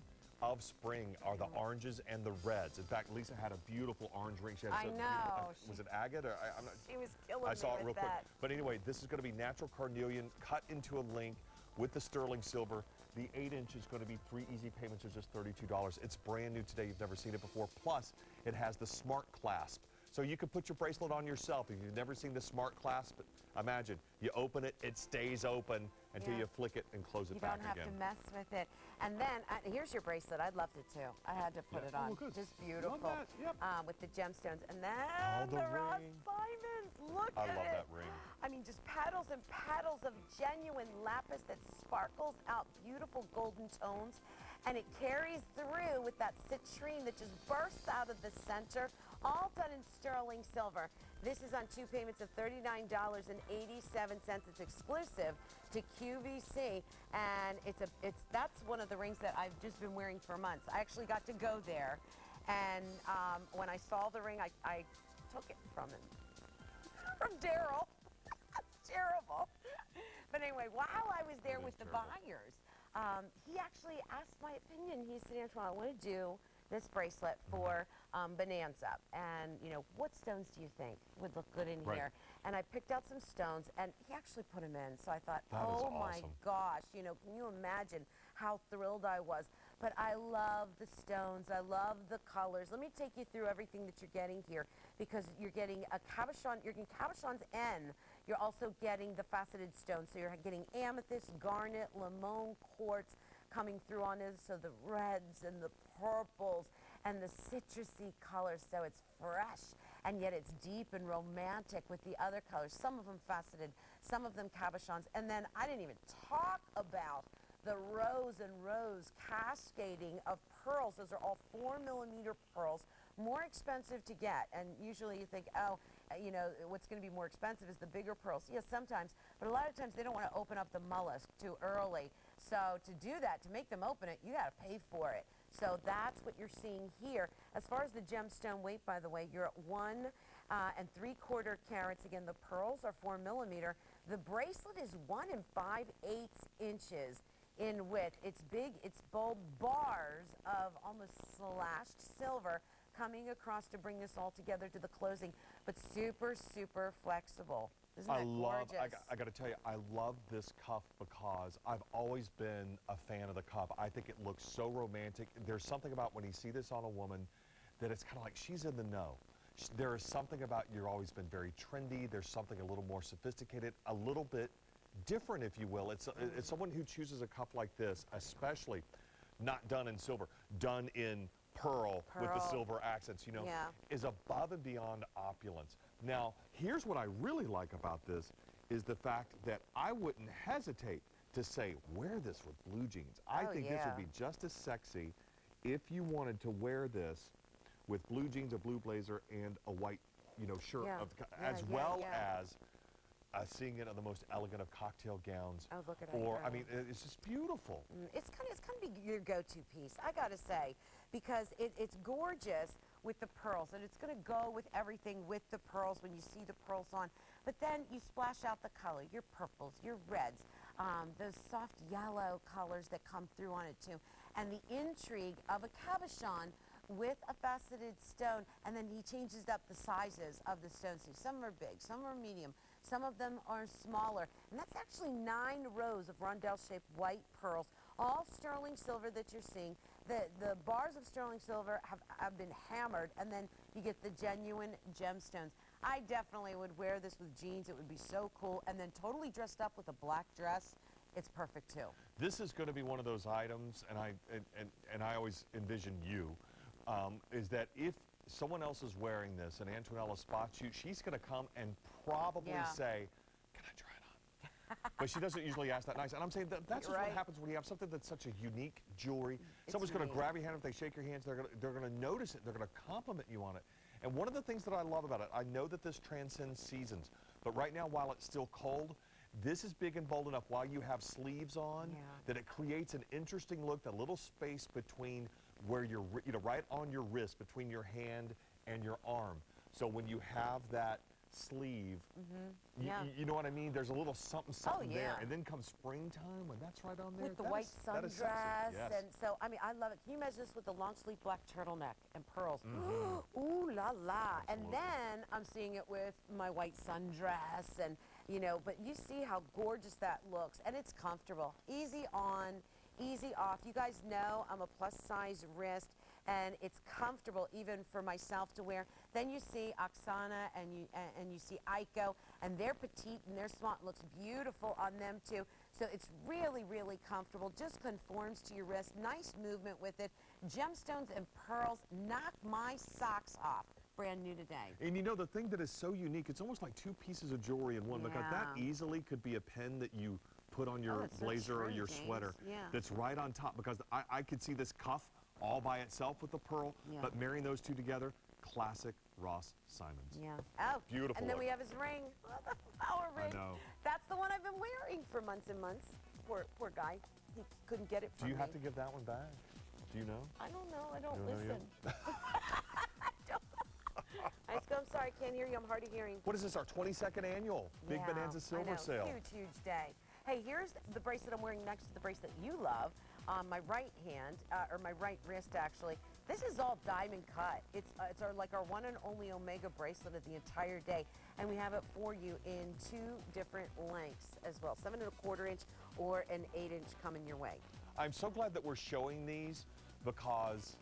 Speaker 2: of spring are the oranges and the reds. In fact, Lisa had a beautiful orange ring. She had
Speaker 3: I
Speaker 2: some
Speaker 3: know.
Speaker 2: beautiful- was it agate? Or, I'm not,
Speaker 3: She was killing
Speaker 2: I saw
Speaker 3: me
Speaker 2: it real
Speaker 3: with
Speaker 2: quick.
Speaker 3: that.
Speaker 2: But anyway, this is going to be natural carnelian cut into a link with the sterling silver. The 8-inch is going to be 3 easy payments of just $32. It's brand new today. You've never seen it before. Plus, it has the smart clasp. So you can put your bracelet on yourself. If you've never seen the smart clasp, imagine you open it, it stays open until
Speaker 3: Yeah.
Speaker 2: you flick it and close it
Speaker 3: You
Speaker 2: back
Speaker 3: don't have
Speaker 2: again.
Speaker 3: to mess with it. And then, here's your bracelet. I loved it too. I had to put
Speaker 2: Yeah.
Speaker 3: it on.
Speaker 2: Oh, good.
Speaker 3: Just
Speaker 2: Love
Speaker 3: beautiful.
Speaker 2: that. Yep.
Speaker 3: With the gemstones. And then
Speaker 2: the
Speaker 3: the Ross
Speaker 2: ring.
Speaker 3: Simons. Look
Speaker 2: I
Speaker 3: at
Speaker 2: love
Speaker 3: it.
Speaker 2: that ring.
Speaker 3: I mean, just petals and petals of genuine lapis that sparkles out beautiful golden tones. And it carries through with that citrine that just bursts out of the center, all done in sterling silver. This is on 2 payments of $39.87. It's exclusive to QVC, and that's one of the rings that I've just been wearing for months. I actually got to go there, and when I saw the ring, I took it from him, from Daryl. That's terrible. But anyway, while I was there
Speaker 2: That is
Speaker 3: with the
Speaker 2: terrible.
Speaker 3: buyers, he actually asked my opinion. He said, Antoine, I want to do this bracelet for Bonanza. And, you know, what stones do you think would look good in
Speaker 2: Right.
Speaker 3: here? And I picked out some stones, and he actually put them in. So I thought,
Speaker 2: That is
Speaker 3: oh, my
Speaker 2: awesome.
Speaker 3: gosh, you know, can you imagine how thrilled I was? But I love the stones. I love the colors. Let me take you through everything that you're getting here, because you're getting a cabochon. You're getting cabochon's N. You're also getting the faceted stones. So you're getting amethyst, garnet, limon, quartz coming through on it. So the reds and the purples and the citrusy colors. So it's fresh, and yet it's deep and romantic with the other colors. Some of them faceted, some of them cabochons. And then I didn't even talk about the rows and rows cascading of pearls. Those are all 4mm pearls, more expensive to get. And usually you think, oh, you know, what's going to be more expensive is the bigger pearls. Yes, sometimes, but a lot of times they don't want to open up the mollusk too early. So to do that, to make them open it, you got to pay for it. So that's what you're seeing here. As far as the gemstone weight, by the way, you're at 1 3/4 carats. Again, the pearls are 4mm. The bracelet is 1 5/8 inches in width. It's big, it's bold bars of almost slashed silver coming across to bring this all together to the closing, but super, super flexible. Isn't that gorgeous?
Speaker 2: I got to tell you, I love this cuff because I've always been a fan of the cuff. I think it looks so romantic. There's something about when you see this on a woman that it's kind of like she's in the know. There is something about, you've always been very trendy. There's something a little more sophisticated, a little bit different, if you will. It's someone who chooses a cuff like this, especially not done in silver, done in pearl with the
Speaker 3: Pearl.
Speaker 2: silver accents, you know,
Speaker 3: Yeah.
Speaker 2: is above and beyond opulence. Now, here's what I really like about this is the fact that I wouldn't hesitate to say, wear this with blue jeans. I
Speaker 3: Oh,
Speaker 2: think this
Speaker 3: yeah.
Speaker 2: would be just as sexy if you wanted to wear this with blue jeans, a blue blazer, and a white, shirt,
Speaker 3: Yeah.
Speaker 2: as
Speaker 3: Yeah,
Speaker 2: well
Speaker 3: yeah.
Speaker 2: as seeing it on the most elegant of cocktail gowns.
Speaker 3: Oh, look at
Speaker 2: Or, I
Speaker 3: Aiko.
Speaker 2: mean, it's just beautiful.
Speaker 3: It's kind of be your go-to piece, I gotta say, because it's gorgeous with the pearls, and it's gonna go with everything with the pearls when you see the pearls on. But then you splash out the color, your purples, your reds, those soft yellow colors that come through on it too, and the intrigue of a cabochon with a faceted stone, and then he changes up the sizes of the stones too. Some are big, some are medium, some of them are smaller, and that's actually 9 rows of rondelle-shaped white pearls, all sterling silver that you're seeing. The bars of sterling silver have been hammered, and then you get the genuine gemstones. I definitely would wear this with jeans. It would be so cool, and then totally dressed up with a black dress. It's perfect too.
Speaker 2: This is going to be one of those items, and I always envision you, is that if someone else is wearing this and Antonella spots you, she's going to come and probably
Speaker 3: Yeah.
Speaker 2: say, can I try it on? But she doesn't usually ask that nice. And I'm saying that's just
Speaker 3: Right.
Speaker 2: what happens when you have something that's such a unique jewelry.
Speaker 3: It's
Speaker 2: Someone's going to
Speaker 3: unique.
Speaker 2: grab your hand. If they shake your hands, they're going to notice it. They're going to compliment you on it. And one of the things that I love about it, I know that this transcends seasons, but right now, while it's still cold, this is big and bold enough while you have sleeves on
Speaker 3: Yeah.
Speaker 2: that it creates an interesting look, that little space between where you're, right on your wrist, between your hand and your arm. So when you have that sleeve,
Speaker 3: Yeah.
Speaker 2: you know what I mean? There's a little something there.
Speaker 3: yeah.
Speaker 2: And then comes springtime when that's right on there.
Speaker 3: With the
Speaker 2: that
Speaker 3: white
Speaker 2: is- that is sexy.
Speaker 3: sundress,
Speaker 2: Yes.
Speaker 3: and so, I mean, I love it. Can you imagine this with the long sleeve black turtleneck and pearls? Ooh la la. And
Speaker 2: Absolutely.
Speaker 3: then I'm seeing it with my white sundress, and, but you see how gorgeous that looks, and it's comfortable. Easy on, easy off. You guys know I'm a plus size wrist, and it's comfortable even for myself to wear. Then you see Aksana and you see Aiko, and they're petite and they're small. It looks beautiful on them too. So it's really, really comfortable. Just conforms to your wrist. Nice movement with it. Gemstones and pearls knock my socks off. Brand new today.
Speaker 2: And the thing that is so unique, it's almost like 2 pieces of jewelry in one, because that
Speaker 3: Yeah.
Speaker 2: easily could be a pin that you put on your
Speaker 3: it's so
Speaker 2: blazer or
Speaker 3: true,
Speaker 2: your
Speaker 3: James.
Speaker 2: sweater
Speaker 3: Yeah.
Speaker 2: that's right on top, because I could see this cuff all by itself with the pearl,
Speaker 3: Yeah.
Speaker 2: but marrying those two together, classic Ross Simons.
Speaker 3: Yeah. Oh,
Speaker 2: Beautiful
Speaker 3: And then
Speaker 2: look.
Speaker 3: we have his ring. Power ring.
Speaker 2: know.
Speaker 3: That's the one I've been wearing for months and months. Poor guy. He couldn't get it
Speaker 2: Do
Speaker 3: from
Speaker 2: you
Speaker 3: me.
Speaker 2: have to give that one back? Do you know?
Speaker 3: I don't know. I don't
Speaker 2: You don't know
Speaker 3: listen. I'm sorry. I can't hear you. I'm hard of hearing.
Speaker 2: What is this, our 22nd annual Big
Speaker 3: Yeah,
Speaker 2: Bonanza
Speaker 3: I
Speaker 2: Silver
Speaker 3: know.
Speaker 2: Sale?
Speaker 3: Huge, huge day. Hey, here's the bracelet I'm wearing next to the bracelet you love on my right hand, or my right wrist, actually. This is all diamond cut. It's our one and only Omega bracelet of the entire day, and we have it for you in 2 different lengths as well, 7 1/4 inch or an 8 inch coming your way.
Speaker 2: I'm so glad that we're showing these, because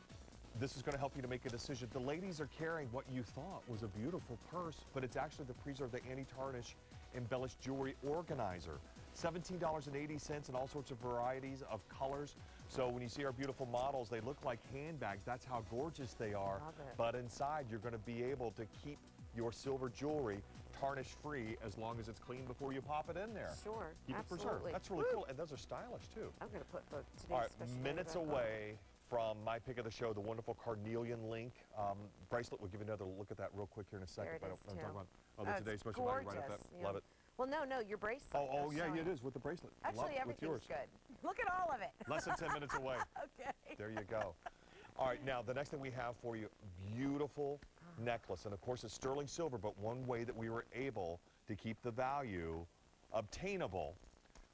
Speaker 2: this is going to help you to make a decision. The ladies are carrying what you thought was a beautiful purse, but it's actually the Preserve the Anti-Tarnish Embellished Jewelry Organizer. $17.80 in all sorts of varieties of colors. So when you see our beautiful models, they look like handbags. That's how gorgeous they are.
Speaker 3: Love it.
Speaker 2: But inside, you're going to be able to keep your silver jewelry tarnish-free as long as it's clean before you pop it in there.
Speaker 3: Sure,
Speaker 2: Keep it preserved.
Speaker 3: absolutely.
Speaker 2: That's really
Speaker 3: Woo.
Speaker 2: cool, and those are stylish too.
Speaker 3: I'm going to put today's
Speaker 2: All right,
Speaker 3: special
Speaker 2: minutes
Speaker 3: back on.
Speaker 2: away from my pick of the show, the wonderful carnelian link bracelet. We'll give you another look at that real quick here in a second.
Speaker 3: There it
Speaker 2: but
Speaker 3: is,
Speaker 2: I'm
Speaker 3: too.
Speaker 2: talking about
Speaker 3: Oh,
Speaker 2: the
Speaker 3: it's
Speaker 2: today's special value right up
Speaker 3: gorgeous,
Speaker 2: there.
Speaker 3: yeah.
Speaker 2: Love it.
Speaker 3: Well, no, your bracelet.
Speaker 2: Oh,
Speaker 3: They're
Speaker 2: yeah,
Speaker 3: showing
Speaker 2: it is with the bracelet. Love
Speaker 3: Actually,
Speaker 2: it with yours.
Speaker 3: everything's good. Look at all of it.
Speaker 2: Less than 10 minutes away.
Speaker 3: Okay.
Speaker 2: There you go. All right, now the next thing we have for you, beautiful necklace. And of course, it's sterling silver, but one way that we were able to keep the value obtainable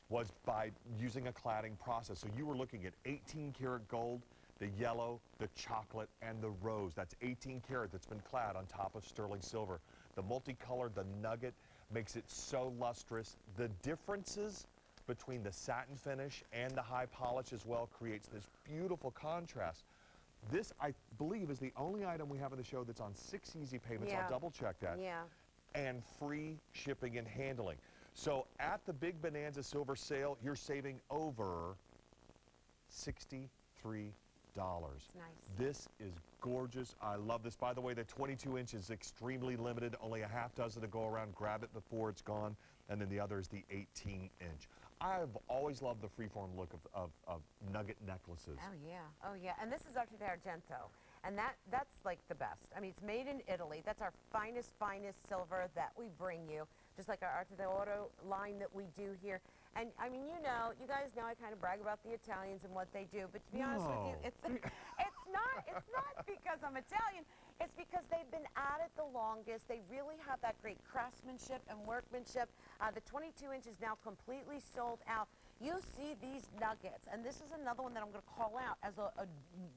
Speaker 2: was by using a cladding process. So you were looking at 18 karat gold, the yellow, the chocolate, and the rose. That's 18 karat that's been clad on top of sterling silver. The multicolored, the nugget, makes it so lustrous. The differences between the satin finish and the high polish as well creates this beautiful contrast. This, I believe, is the only item we have in the show that's on 6 easy payments.
Speaker 3: Yeah.
Speaker 2: I'll double check that.
Speaker 3: Yeah.
Speaker 2: And free shipping and handling. So at the Big Bonanza Silver Sale, you're saving over $63.
Speaker 3: Nice.
Speaker 2: This is gorgeous. I love this. By the way, the 22 inch is extremely limited. Only a half dozen to go around. Grab it before it's gone. And then the other is the 18 inch. I've always loved the freeform look of nugget necklaces.
Speaker 3: Oh yeah, and this is Arte d'Argento, and that's like the best. I mean, it's made in Italy. That's our finest silver that we bring you, just like our Arte d'Oro line that we do here. And I mean, you guys know I kind of brag about the Italians and what they do, but to be honest with you, it's not because I'm Italian. It's because they've been at it the longest. They really have that great craftsmanship and workmanship. The 22 inch is now completely sold out. You see these nuggets, and this is another one that I'm going to call out as a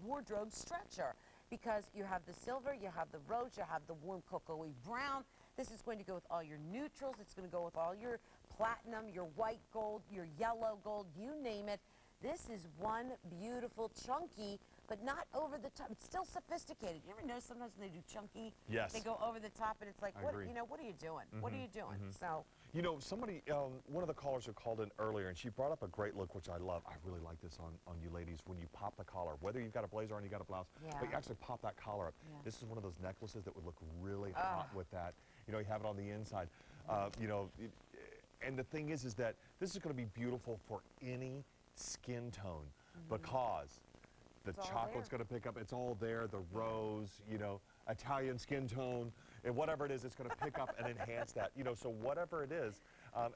Speaker 3: wardrobe stretcher, because you have the silver, you have the rose, you have the warm cocoa brown. This is going to go with all your neutrals. It's going to go with all your platinum, your white gold, your yellow gold, you name it. This is one beautiful, chunky, but not over the top. It's still sophisticated. You ever notice sometimes when they do chunky,
Speaker 2: yes,
Speaker 3: they go over the top, and it's like, what are you doing? What are you doing? So,
Speaker 2: somebody, one of the callers who called in earlier, and she brought up a great look, which I love. I really like this on you ladies, when you pop the collar, whether you've got a blazer on, you got a blouse, but you actually pop that collar up.
Speaker 3: Yeah.
Speaker 2: This is one of those necklaces that would look really hot with that. You have it on the inside. And the thing is that this is going to be beautiful for any skin tone, because the chocolate's going to pick up. It's all there. The rose, Italian skin tone, and whatever it is, it's going to pick up and enhance that. So whatever it is,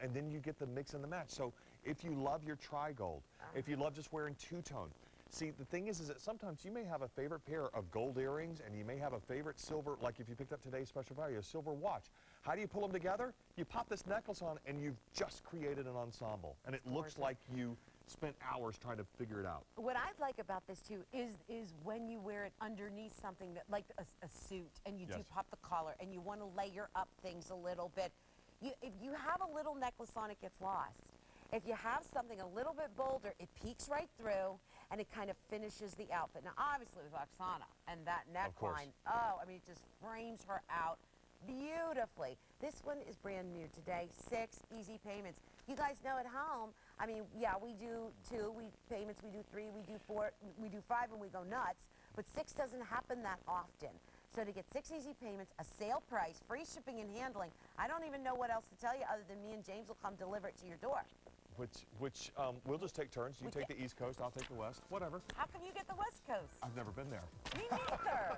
Speaker 2: and then you get the mix and the match. So if you love your tri-gold, if you love just wearing two-tone, see, the thing is that sometimes you may have a favorite pair of gold earrings, and you may have a favorite silver, like if you picked up today's special value, a silver watch. How do you pull them together? You pop this necklace on, and you've just created an ensemble, and it looks like you spent hours trying to figure it out.
Speaker 3: What I like about this too is when you wear it underneath something that, like a suit, and you do pop the collar, and you want to layer up things a little bit. If you have a little necklace on, it gets lost. If you have something a little bit bolder, it peeks right through, and it kind of finishes the outfit. Now, obviously with Aksana and that neckline, it just frames her out beautifully. This one is brand new today. 6 easy payments. You guys know at home, we do 2 payments, we do 3, we do 4, we do 5, and we go nuts, but 6 doesn't happen that often. So to get 6 easy payments, a sale price, free shipping and handling, I don't even know what else to tell you other than me and James will come deliver it to your door.
Speaker 2: Which we'll just take turns. You take the East Coast, I'll take the West, whatever.
Speaker 3: How come you get the West Coast?
Speaker 2: I've never been there.
Speaker 3: Me neither.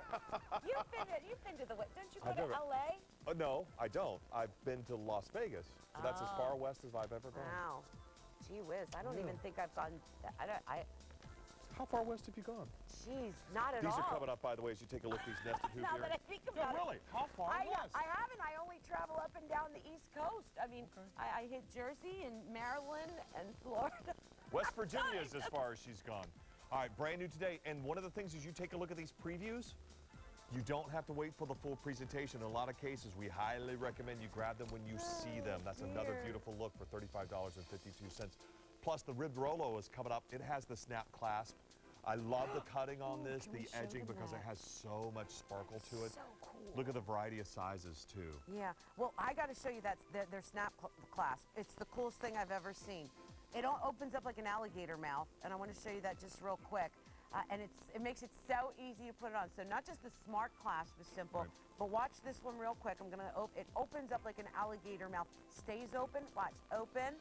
Speaker 3: You've been to the West. Don't you go to LA?
Speaker 2: No, I don't. I've been to Las Vegas. So that's as far west as I've ever gone.
Speaker 3: Wow. Gee whiz. I don't even think I've gone.
Speaker 2: How far west have you gone?
Speaker 3: Jeez, not at all.
Speaker 2: These are coming up, by the way, as you take a look at these nested hoop
Speaker 3: Now
Speaker 2: earrings.
Speaker 3: that I think about it.
Speaker 2: Really? How far west?
Speaker 3: I haven't. I only travel up and down the East Coast. I hit Jersey and Maryland and Florida.
Speaker 2: West Virginia is as far as she's gone. All right, brand new today. And one of the things is you take a look at these previews, you don't have to wait for the full presentation. In a lot of cases, we highly recommend you grab them when you see them. That's another beautiful look for $35.52. Plus, the ribbed Rolo is coming up. It has the snap clasp. I love the cutting on this, the edging, because it has so much sparkle to it.
Speaker 3: So cool.
Speaker 2: Look at the variety of sizes, too.
Speaker 3: Yeah. Well, I got to show you their snap clasp. It's the coolest thing I've ever seen. It all opens up like an alligator mouth, and I want to show you that just real quick. And it makes it so easy to put it on. So not just the smart clasp is simple, but watch this one real quick. It opens up like an alligator mouth. Stays open. Watch. Open.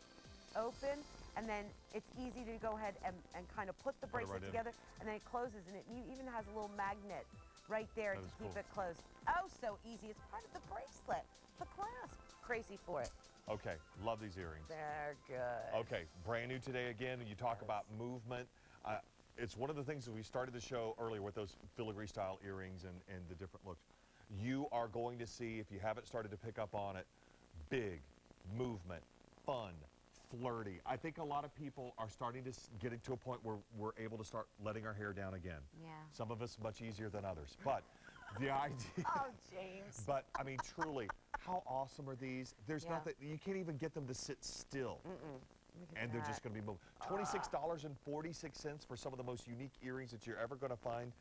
Speaker 3: Open. And then it's easy to go ahead and kind of put the bracelet together, and then it closes, and it even has a little magnet right there to keep it closed. Oh, so easy. It's part of the bracelet, the clasp. Crazy for it.
Speaker 2: Okay, love these earrings.
Speaker 3: They're good.
Speaker 2: Okay, brand new today again. You talk about movement. It's one of the things that we started the show earlier with those filigree style earrings and the different looks. You are going to see, if you haven't started to pick up on it, big movement, fun, flirty. I think a lot of people are starting to get it to a point where we're able to start letting our hair down again.
Speaker 3: Yeah.
Speaker 2: Some of us much easier than others. But the idea...
Speaker 3: Oh, James.
Speaker 2: But, how awesome are these? There's nothing... You can't even get them to sit still. And they're just going to be moving. $26.46 for some of the most unique earrings that you're ever going to find.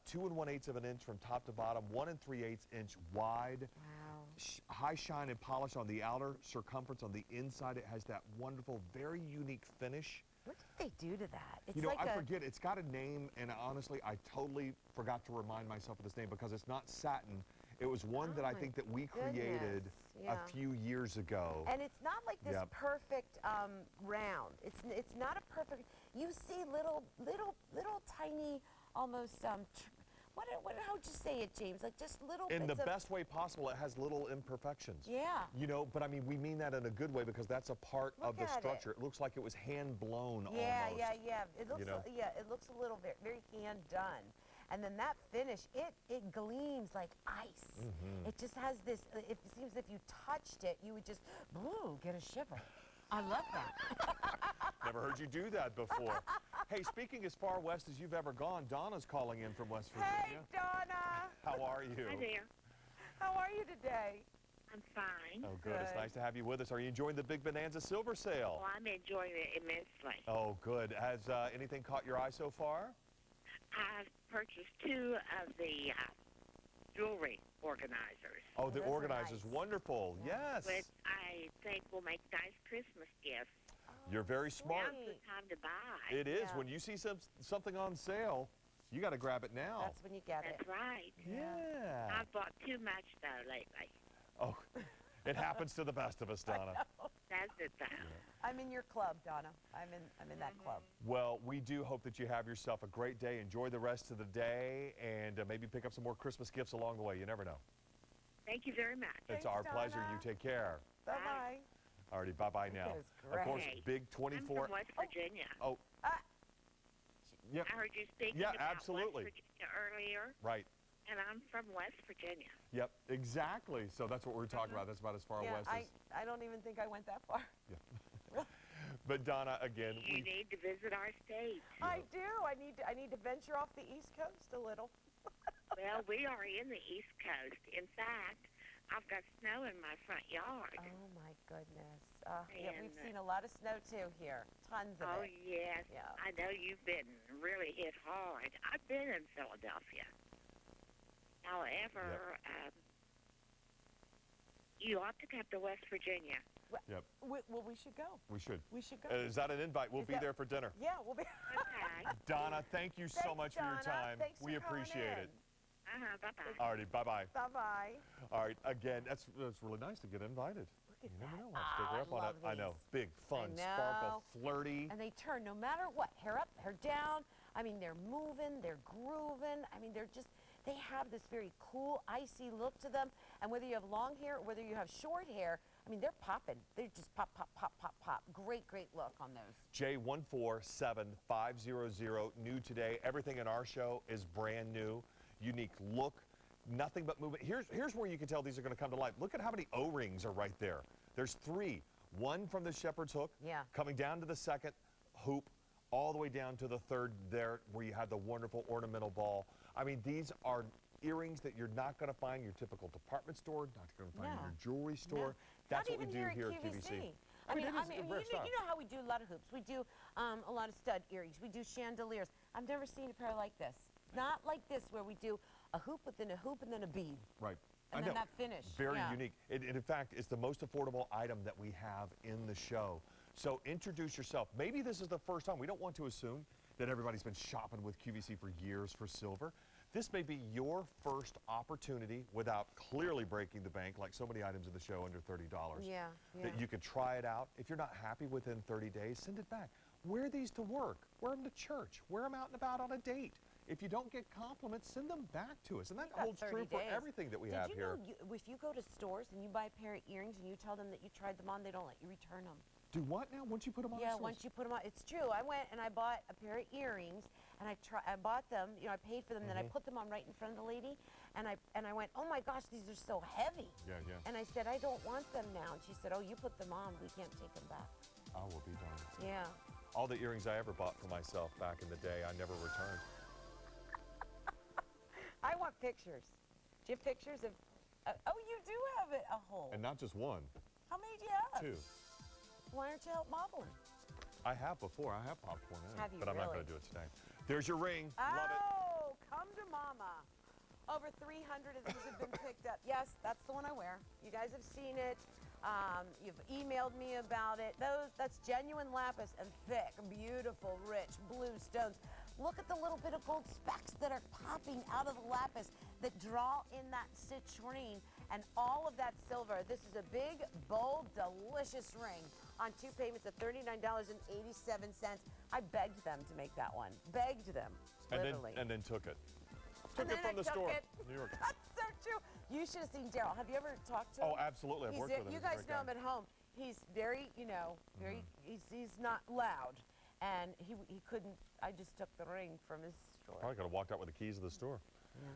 Speaker 2: 2 1/8 of an inch from top to bottom, 1 3/8 inch wide.
Speaker 3: Wow.
Speaker 2: high shine and polish on the outer circumference. On the inside, it has that wonderful, very unique finish.
Speaker 3: What did they do to that? It's
Speaker 2: You know,
Speaker 3: like
Speaker 2: I forget. It's got a name, and honestly, I totally forgot to remind myself of this name because it's not satin. It was one that I
Speaker 3: my
Speaker 2: think that we created
Speaker 3: yeah.
Speaker 2: a few years ago.
Speaker 3: And it's not like this
Speaker 2: Yep.
Speaker 3: perfect round. It's not a perfect. You see little tiny, almost how would you say it, James? Like just little
Speaker 2: In
Speaker 3: bits
Speaker 2: the
Speaker 3: of,
Speaker 2: best way possible, it has little imperfections.
Speaker 3: Yeah.
Speaker 2: You know, but I mean, we mean that in a good way because that's a part of the
Speaker 3: Look at it.
Speaker 2: structure. It looks like it was hand blown
Speaker 3: Yeah,
Speaker 2: almost.
Speaker 3: yeah. It looks,
Speaker 2: you know?
Speaker 3: it looks a little very hand done. And then that finish, it gleams like ice. It just has this. It seems if you touched it, you would just get a shiver. I love that.
Speaker 2: Never heard you do that before. Hey, speaking as far west as you've ever gone, Donna's calling in from West
Speaker 1: Hey,
Speaker 2: Virginia.
Speaker 1: Donna.
Speaker 2: How are you?
Speaker 4: Hi there.
Speaker 1: How are you today?
Speaker 4: I'm fine.
Speaker 2: Oh, good. It's
Speaker 1: Good.
Speaker 2: nice to have you with us. Are you enjoying the big Bonanza Silver Sale?
Speaker 4: Well, I'm enjoying it immensely.
Speaker 2: Oh, good. Has anything caught your eye so far?
Speaker 4: I've purchased 2 of the jewelry organizers,
Speaker 2: Oh, the
Speaker 3: those are
Speaker 2: organizer's
Speaker 3: nice.
Speaker 2: wonderful. Yes.
Speaker 4: which I think will make nice Christmas gifts.
Speaker 2: You're very smart.
Speaker 4: Now's the time to buy.
Speaker 2: It is.
Speaker 3: Yeah.
Speaker 2: When you see something on sale, you got to grab it now.
Speaker 3: That's when you get
Speaker 4: That's
Speaker 3: it.
Speaker 4: right.
Speaker 2: Yeah.
Speaker 4: I've bought too much, though, lately.
Speaker 2: Oh, it happens to the best of us, Donna.
Speaker 4: That's it, though.
Speaker 3: I'm in your club, Donna. I'm in that club.
Speaker 2: Well, we do hope that you have yourself a great day. Enjoy the rest of the day and maybe pick up some more Christmas gifts along the way. You never know.
Speaker 4: Thank you very much.
Speaker 2: It's
Speaker 1: Thanks,
Speaker 2: our pleasure.
Speaker 1: Donna.
Speaker 2: You take care.
Speaker 1: Bye-bye.
Speaker 2: Alrighty, bye-bye now.
Speaker 3: is
Speaker 2: Of course,
Speaker 4: great.
Speaker 2: big
Speaker 4: I'm
Speaker 2: 24.
Speaker 4: from West Virginia.
Speaker 2: Oh, yep,
Speaker 4: I heard you speaking
Speaker 2: Yeah,
Speaker 4: about
Speaker 2: absolutely.
Speaker 4: West Virginia earlier,
Speaker 2: right.
Speaker 4: and I'm from West Virginia.
Speaker 2: Yep, exactly. So that's what we're talking about. That's about as far
Speaker 1: Yeah,
Speaker 2: west as.
Speaker 1: I don't even think I went that far.
Speaker 2: But Donna, again,
Speaker 4: You need to visit our state.
Speaker 1: I do. I need to venture off the East Coast a little.
Speaker 4: Well, we are in the East Coast. In fact, I've got snow in my front yard.
Speaker 3: Oh my goodness. Yeah, we've
Speaker 4: And,
Speaker 3: seen a lot of snow too here. Tons of
Speaker 4: Oh,
Speaker 3: it.
Speaker 4: yes.
Speaker 3: Yeah.
Speaker 4: I know you've been really hit hard. I've been in Philadelphia. However, you ought to come to West Virginia.
Speaker 2: Yep,
Speaker 1: Well, we should go.
Speaker 2: we should.
Speaker 1: We should go.
Speaker 2: Is that an invite? We'll
Speaker 1: Is
Speaker 2: be
Speaker 1: that-
Speaker 2: there for dinner.
Speaker 1: Yeah, we'll be.
Speaker 4: Okay.
Speaker 2: Donna, thank you so
Speaker 1: Thanks,
Speaker 2: much for your
Speaker 1: Donna.
Speaker 2: time.
Speaker 1: Thanks
Speaker 2: We
Speaker 1: for calling
Speaker 2: appreciate
Speaker 1: in.
Speaker 2: it.
Speaker 4: Bye-bye.
Speaker 2: Alrighty, bye-bye.
Speaker 1: Bye-bye.
Speaker 2: All right, again, that's really nice to get invited.
Speaker 3: Look at
Speaker 2: You never
Speaker 3: that.
Speaker 2: know. I'll stick her
Speaker 3: I
Speaker 2: up on
Speaker 3: love
Speaker 2: it. I know.
Speaker 3: these.
Speaker 2: Big, fun,
Speaker 3: know.
Speaker 2: sparkle, flirty.
Speaker 3: And they turn no matter what, hair up, hair down. I mean, they're moving, they're grooving. I mean, they have this very cool, icy look to them. And whether you have long hair or whether you have short hair, I mean, they're popping. They're just pop, pop, pop, pop, pop. Great, great look on those.
Speaker 2: J147500, new today. Everything in our show is brand new, unique look, nothing but movement. Here's where you can tell these are going to come to life. Look at how many O-rings are right there. There's 3. One from the shepherd's hook,
Speaker 3: Yeah.
Speaker 2: coming down to the second hoop, all the way down to the third there where you have the wonderful ornamental ball. I mean, these are earrings that you're not going to find in your typical department store, not going to find in
Speaker 3: No.
Speaker 2: your jewelry store. That's
Speaker 3: Not
Speaker 2: what
Speaker 3: even
Speaker 2: we do
Speaker 3: here at
Speaker 2: here at
Speaker 3: QVC.
Speaker 2: QVC.
Speaker 3: I mean,
Speaker 2: it is rare
Speaker 3: you
Speaker 2: stuff.
Speaker 3: know how we do a lot of hoops. We do a lot of stud earrings. We do chandeliers. I've never seen a pair like this. Not like this where we do a hoop within a hoop and then a bead.
Speaker 2: Right.
Speaker 3: And
Speaker 2: I
Speaker 3: then
Speaker 2: know.
Speaker 3: that finish.
Speaker 2: Very
Speaker 3: Yeah.
Speaker 2: unique. And in fact, it's the most affordable item that we have in the show. So introduce yourself. Maybe this is the first time. We don't want to assume that everybody's been shopping with QVC for years for silver. This may be your first opportunity without clearly breaking the bank, like so many items in the show under $30.
Speaker 3: Yeah,
Speaker 2: That
Speaker 3: yeah.
Speaker 2: you can try it out. If you're not happy within 30 days, send it back. Wear these to work. Wear them to church. Wear them out and about on a date. If you don't get compliments, send them back to us. And that
Speaker 3: You got
Speaker 2: holds
Speaker 3: 30
Speaker 2: true for
Speaker 3: days.
Speaker 2: everything that we
Speaker 3: Did
Speaker 2: have
Speaker 3: you
Speaker 2: here.
Speaker 3: know if you go to stores and you buy a pair of earrings and you tell them that you tried them on, they don't let you return them.
Speaker 2: Do what now? Once you put them on?
Speaker 3: Yeah,
Speaker 2: the stores?
Speaker 3: once you put them on, it's true. I went and I bought a pair of earrings, and I bought them. You know, I paid for them. Then I put them on right in front of the lady, and I went, oh my gosh, these are so heavy.
Speaker 2: Yeah, yeah.
Speaker 3: And I said, I don't want them now. And she said, oh, you put them on. We can't take them back.
Speaker 2: I will be darned.
Speaker 3: Yeah.
Speaker 2: All the earrings I ever bought for myself back in the day, I never returned.
Speaker 3: I want pictures. Do you have pictures of? Oh, you do have it, a hole.
Speaker 2: And not just one,
Speaker 3: How many do you have?
Speaker 2: 2.
Speaker 3: Why aren't you out modeling?
Speaker 2: I have before. I have popcorn in it.
Speaker 3: Have you
Speaker 2: but I'm not
Speaker 3: really?
Speaker 2: going to do it today. There's your ring. Love it.
Speaker 1: Oh, come to mama.
Speaker 3: Over 300 of these have been picked up. Yes, that's the one I wear. You guys have seen it. You've emailed me about it. That's genuine lapis and thick, beautiful, rich blue stones. Look at the little bit of gold specks that are popping out of the lapis that draw in that citrine and all of that silver. This is a big, bold, delicious ring on 2 payments of $39.87. I begged them to make that one. Begged them, literally.
Speaker 2: And then took it.
Speaker 3: And
Speaker 2: Took it
Speaker 3: then
Speaker 2: from the
Speaker 3: I took
Speaker 2: store.
Speaker 3: it.
Speaker 2: New York.
Speaker 3: That's so true. You should have seen Daryl. Have you ever talked to him?
Speaker 2: Oh, absolutely. I've worked with him.
Speaker 3: You
Speaker 2: He's a
Speaker 3: guys
Speaker 2: great
Speaker 3: know
Speaker 2: guy.
Speaker 3: him at home. He's very, very, he's not loud. And he couldn't, I just took the ring from his store.
Speaker 2: Probably could have walked out with the keys of the store.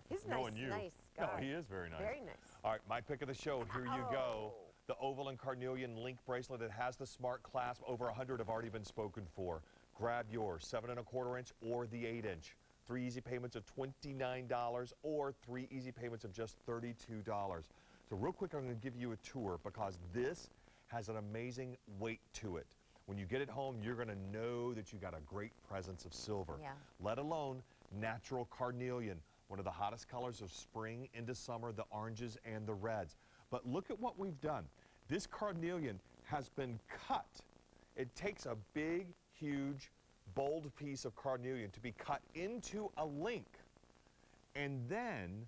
Speaker 3: He's
Speaker 2: Knowing you.
Speaker 3: nice guy.
Speaker 2: No, he is very nice.
Speaker 3: Very nice.
Speaker 2: All right, my pick of the show. Here you go.
Speaker 3: Oh.
Speaker 2: The oval and carnelian link bracelet. It has the smart clasp. Over 100 have already been spoken for. Grab yours, 7 1/4 inch or the 8 inch. 3 easy payments of $29 or 3 easy payments of just $32. So real quick, I'm going to give you a tour because this has an amazing weight to it. When you get it home, you're going to know that you got a great presence of silver.
Speaker 3: Yeah.
Speaker 2: Let alone natural carnelian, one of the hottest colors of spring into summer, the oranges and the reds. But look at what we've done. This carnelian has been cut. It takes a big, huge, bold piece of carnelian to be cut into a link. And then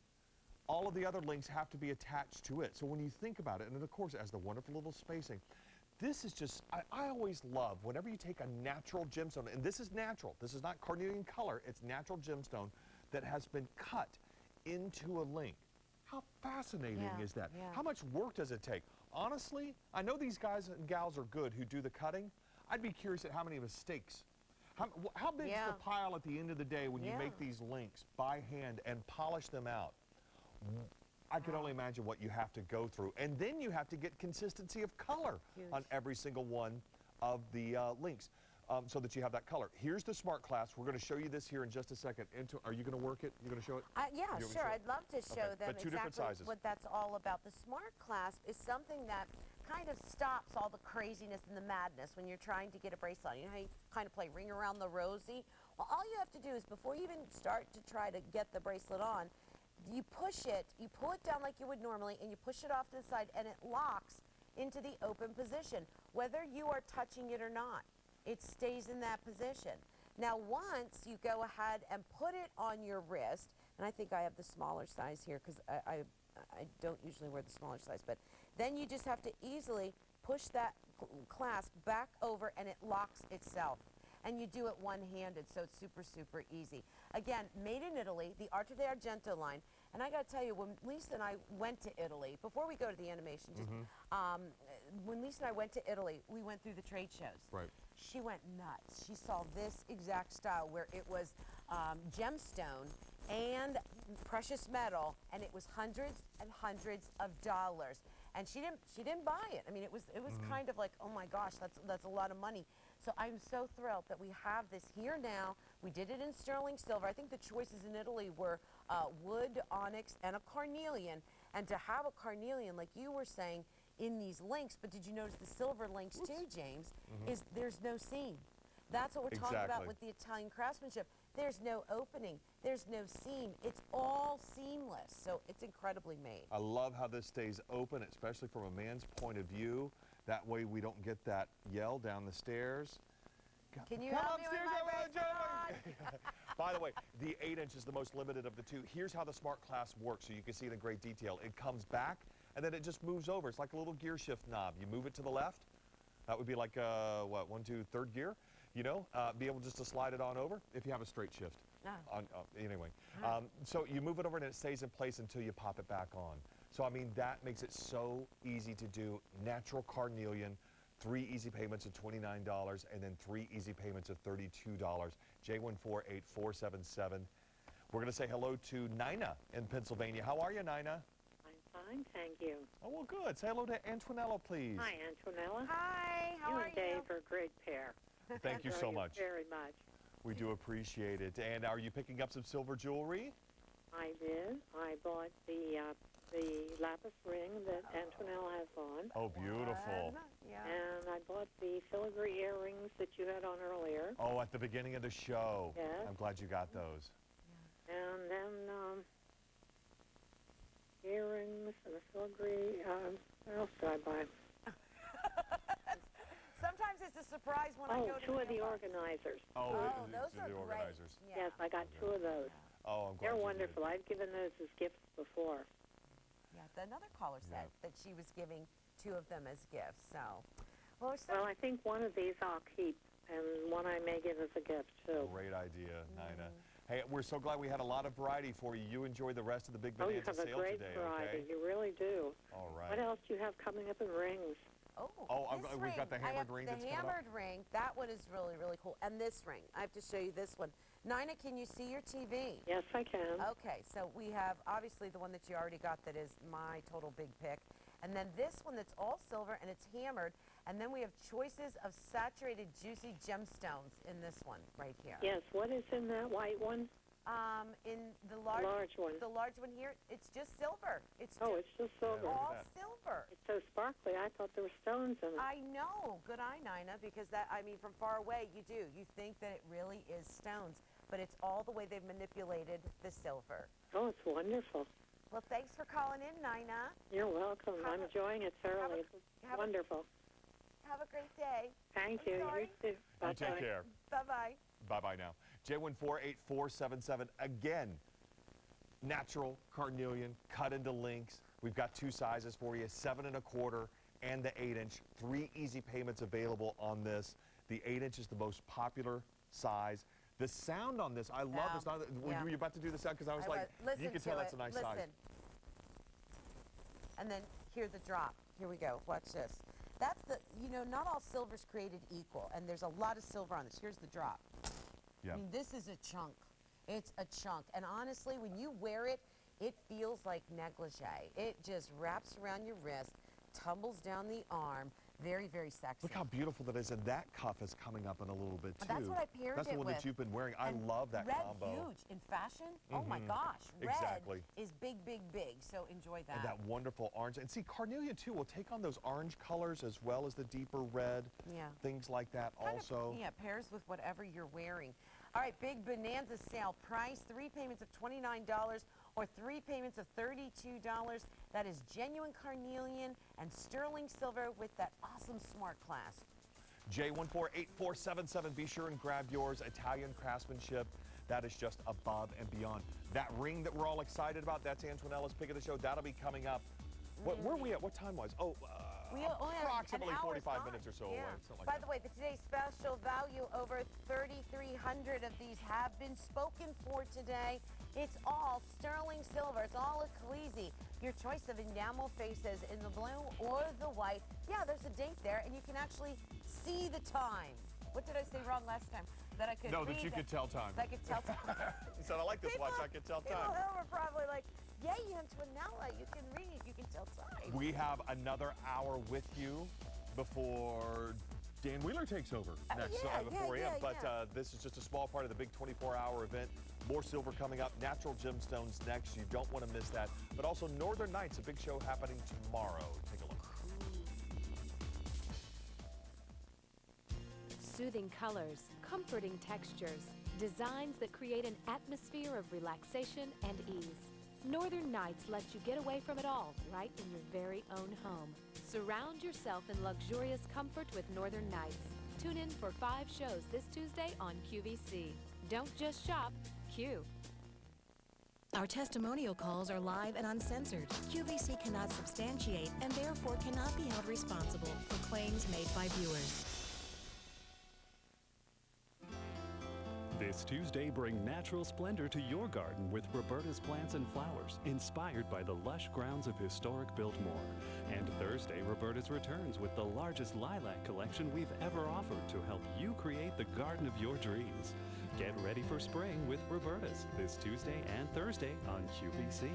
Speaker 2: all of the other links have to be attached to it. So when you think about it, and of course it has the wonderful little spacing, this is just, I always love whenever you take a natural gemstone, and this is natural, this is not carnelian color, it's natural gemstone that has been cut into a link. How fascinating is that?
Speaker 3: Yeah.
Speaker 2: How much work does it take? Honestly, I know these guys and gals are good who do the cutting. I'd be curious at how many mistakes. How big is the pile at the end of the day when you make these links by hand and polish them out? I can only imagine what you have to go through. And then you have to get consistency of color on every single one of the links so that you have that color. Here's the smart clasp. We're going to show you this here in just a second. Are you going to work it? You're going to show it?
Speaker 3: Yeah, sure. I'd love to show them
Speaker 2: but 2 different
Speaker 3: exactly
Speaker 2: sizes.
Speaker 3: what that's all about. The smart clasp is something that kind of stops all the craziness and the madness when you're trying to get a bracelet on. You know how you kind of play ring around the rosy? Well, all you have to do is before you even start to try to get the bracelet on, you push it, you pull it down like you would normally, and you push it off to the side, and it locks into the open position. Whether you are touching it or not, it stays in that position. Now, once you go ahead and put it on your wrist, and I think I have the smaller size here because I don't usually wear the smaller size, but then you just have to easily push that clasp back over, and it locks itself. And you do it one-handed, so it's super, super easy. Again, made in Italy, the Arte d'Argento line. And I got to tell you, when Lisa and I went to Italy, before we go to the animation, just when Lisa and I went to Italy, we went through the trade shows.
Speaker 2: Right.
Speaker 3: She went nuts. She saw this exact style where it was gemstone and precious metal, and it was hundreds and hundreds of dollars. And she didn't buy it. I mean, it was kind of like, oh my gosh, that's a lot of money. So I'm so thrilled that we have this here now. We did it in sterling silver. I think the choices in Italy were wood, onyx, and a carnelian. And to have a carnelian, like you were saying, in these links, but did you notice the silver links too, James, is there's no seam. That's what we're talking about with the Italian craftsmanship. There's no opening. There's no seam. It's all seamless, so it's incredibly made.
Speaker 2: I love how this stays open, especially from a man's point of view. That way we don't get that yell down the stairs.
Speaker 3: Can you
Speaker 2: Come
Speaker 3: help me with
Speaker 2: upstairs,
Speaker 3: my
Speaker 2: Joey,
Speaker 3: bracelet on?
Speaker 2: By the way, the 8 inch is the most limited of the two. Here's how the smart clasp works so you can see it in great detail. It comes back and then it just moves over. It's like a little gear shift knob. You move it to the left. That would be like, what, 1, 2, 3rd gear? You know, be able just to slide it on over if you have a straight shift. Anyway, so you move it over and it stays in place until you pop it back on. So, I mean, that makes it so easy to do. Natural carnelian, 3 easy payments of $29, and then 3 easy payments of $32. J148-477. We're going to say hello to Nina in Pennsylvania. How are you, Nina?
Speaker 5: I'm fine, thank you.
Speaker 2: Oh, well, good. Say hello to Antonella, please.
Speaker 5: Hi, Antonella.
Speaker 3: Hi, how
Speaker 5: You
Speaker 3: are
Speaker 5: and Dave
Speaker 3: you?
Speaker 5: are a great pair.
Speaker 2: Thank you so much.
Speaker 5: Very much.
Speaker 2: We do appreciate it. And are you picking up some silver jewelry?
Speaker 5: I did. I bought the lapis ring that Antonella has on.
Speaker 2: Oh, beautiful.
Speaker 3: Yeah.
Speaker 5: And I bought the filigree earrings that you had on earlier.
Speaker 2: Oh, at the beginning of the show.
Speaker 5: Yes.
Speaker 2: I'm glad you got those.
Speaker 5: And then earrings and a filigree. What else did I buy?
Speaker 3: Sometimes it's a surprise when I go to
Speaker 5: two of the
Speaker 3: mailbox.
Speaker 5: organizers.
Speaker 3: Oh,
Speaker 2: the-
Speaker 3: those
Speaker 2: the
Speaker 3: are
Speaker 2: organizers.
Speaker 3: great. Yeah.
Speaker 5: Yes, I got two of those.
Speaker 2: Oh, I'm glad
Speaker 5: They're
Speaker 2: you did.
Speaker 5: wonderful. I've given those as gifts before.
Speaker 3: Yeah, another caller said that she was giving 2 of them as gifts. So, well, there's some-
Speaker 5: Well, I think one of these I'll keep, and one I may give as a gift, too.
Speaker 2: Great idea, Nina. Hey, we're so glad we had a lot of variety for you. You enjoy the rest of the Big
Speaker 5: Oh, you
Speaker 2: Bonanza
Speaker 5: have a
Speaker 2: sale
Speaker 5: great
Speaker 2: today,
Speaker 5: variety.
Speaker 2: okay?
Speaker 5: You really do.
Speaker 2: All right.
Speaker 5: What else do you have coming up in rings?
Speaker 3: this
Speaker 2: we've got the
Speaker 3: ring. I
Speaker 2: hammered
Speaker 3: have
Speaker 2: ring
Speaker 3: the
Speaker 2: that's coming up.
Speaker 3: hammered ring. That one is really, really cool. And this ring. I have to show you this one. Nina, can you see your TV?
Speaker 5: Yes, I can.
Speaker 3: Okay, so we have obviously the one that you already got that is my total big pick. And then this one that's all silver and it's hammered. And then we have choices of saturated juicy gemstones in this one right here.
Speaker 5: Yes, what is in that white one?
Speaker 3: In the large
Speaker 5: one.
Speaker 3: The large one here, it's just silver. It's
Speaker 5: Oh,
Speaker 3: just
Speaker 5: it's just silver.
Speaker 2: look at
Speaker 3: all
Speaker 2: that.
Speaker 3: silver.
Speaker 5: It's so sparkly. I thought there were stones in it.
Speaker 3: I know. Good eye, Nina, because that, I mean, from far away, you do. You think that it really is stones, but it's all the way they've manipulated the silver.
Speaker 5: Oh, it's wonderful.
Speaker 3: Well, thanks for calling in, Nina.
Speaker 5: You're welcome. I'm enjoying it thoroughly. It's wonderful.
Speaker 3: Have a great day.
Speaker 5: Thank
Speaker 3: I'm
Speaker 5: you.
Speaker 3: sorry.
Speaker 5: You too.
Speaker 2: You take
Speaker 5: Bye-bye.
Speaker 2: care.
Speaker 3: Bye-bye.
Speaker 2: Bye-bye now. J148477. Again, natural carnelian, cut into links. We've got 2 sizes for you, 7 1/4 and the 8-inch. 3 easy payments available on this. The 8-inch is the most popular size. The sound on this, I love
Speaker 3: Yeah.
Speaker 2: this. Were you about to do the sound? Because I was like,
Speaker 3: Listen
Speaker 2: you can
Speaker 3: to
Speaker 2: tell that's
Speaker 3: it.
Speaker 2: a nice
Speaker 3: Listen.
Speaker 2: size.
Speaker 3: And then hear the drop. Here we go. Watch this. That's the, not all silver's created equal, and there's a lot of silver on this. Here's the drop.
Speaker 2: Yeah.
Speaker 3: I mean, this is a chunk. It's a chunk. And honestly, when you wear it, it feels like negligee. It just wraps around your wrist, tumbles down the arm. Very, very sexy.
Speaker 2: Look how beautiful that is, and that cuff is coming up in a little bit too.
Speaker 3: That's what I paired
Speaker 2: That's the
Speaker 3: it
Speaker 2: one
Speaker 3: with.
Speaker 2: that you've been wearing. I
Speaker 3: And
Speaker 2: love that
Speaker 3: red,
Speaker 2: combo.
Speaker 3: huge in fashion. Oh my gosh, red
Speaker 2: Exactly.
Speaker 3: is big, big, big. So enjoy that.
Speaker 2: And that wonderful orange. And see, carnelian too will take on those orange colors as well as the deeper red.
Speaker 3: Yeah.
Speaker 2: Things like that
Speaker 3: Kind
Speaker 2: also.
Speaker 3: of, pairs with whatever you're wearing. All right, big Bonanza sale price, 3 payments of $29 or 3 payments of $32. That is genuine carnelian and sterling silver with that awesome smart clasp.
Speaker 2: J148477. Be sure and grab yours. Italian craftsmanship. That is just above and beyond. That ring that we're all excited about, that's Antonella's pick of the show. That'll be coming up. Where are we at? What time was? Oh,
Speaker 3: We only have
Speaker 2: approximately
Speaker 3: an hour's
Speaker 2: 45
Speaker 3: time.
Speaker 2: minutes or so
Speaker 3: Yeah.
Speaker 2: away. Something like
Speaker 3: By
Speaker 2: that.
Speaker 3: the way, the today's special value, over 3,300 of these have been spoken for today. It's all sterling silver. It's all Ecclesi. Your choice of enamel faces in the blue or the white. Yeah, there's a date there, and you can actually see the time. What did I say wrong last time? That I could
Speaker 2: No,
Speaker 3: read
Speaker 2: that you could tell time.
Speaker 3: That I could tell time.
Speaker 2: He said, I like this watch. I can tell
Speaker 3: People
Speaker 2: time.
Speaker 3: who were probably like, yay, Antonella, you can read, you can tell time.
Speaker 2: We have another hour with you before Dan Wheeler takes over next
Speaker 3: yeah,
Speaker 2: at 4 a.m.
Speaker 3: yeah,
Speaker 2: But
Speaker 3: yeah.
Speaker 2: this is just a small part of the big 24-hour event. More silver coming up. Natural gemstones next. You don't want to miss that. But also Northern Nights, a big show happening tomorrow. Take a look.
Speaker 6: Soothing colors, comforting textures, designs that create an atmosphere of relaxation and ease. Northern Nights lets you get away from it all right in your very own home. Surround yourself in luxurious comfort with Northern Nights. Tune in for 5 shows this Tuesday on QVC. Don't just shop, Q.
Speaker 7: Our testimonial calls are live and uncensored. QVC cannot substantiate and therefore cannot be held responsible for claims made by viewers.
Speaker 8: This Tuesday, bring natural splendor to your garden with Roberta's Plants and Flowers, inspired by the lush grounds of historic Biltmore. And Thursday, Roberta's returns with the largest lilac collection we've ever offered to help you create the garden of your dreams. Get ready for spring with Roberta's this Tuesday and Thursday on QVC.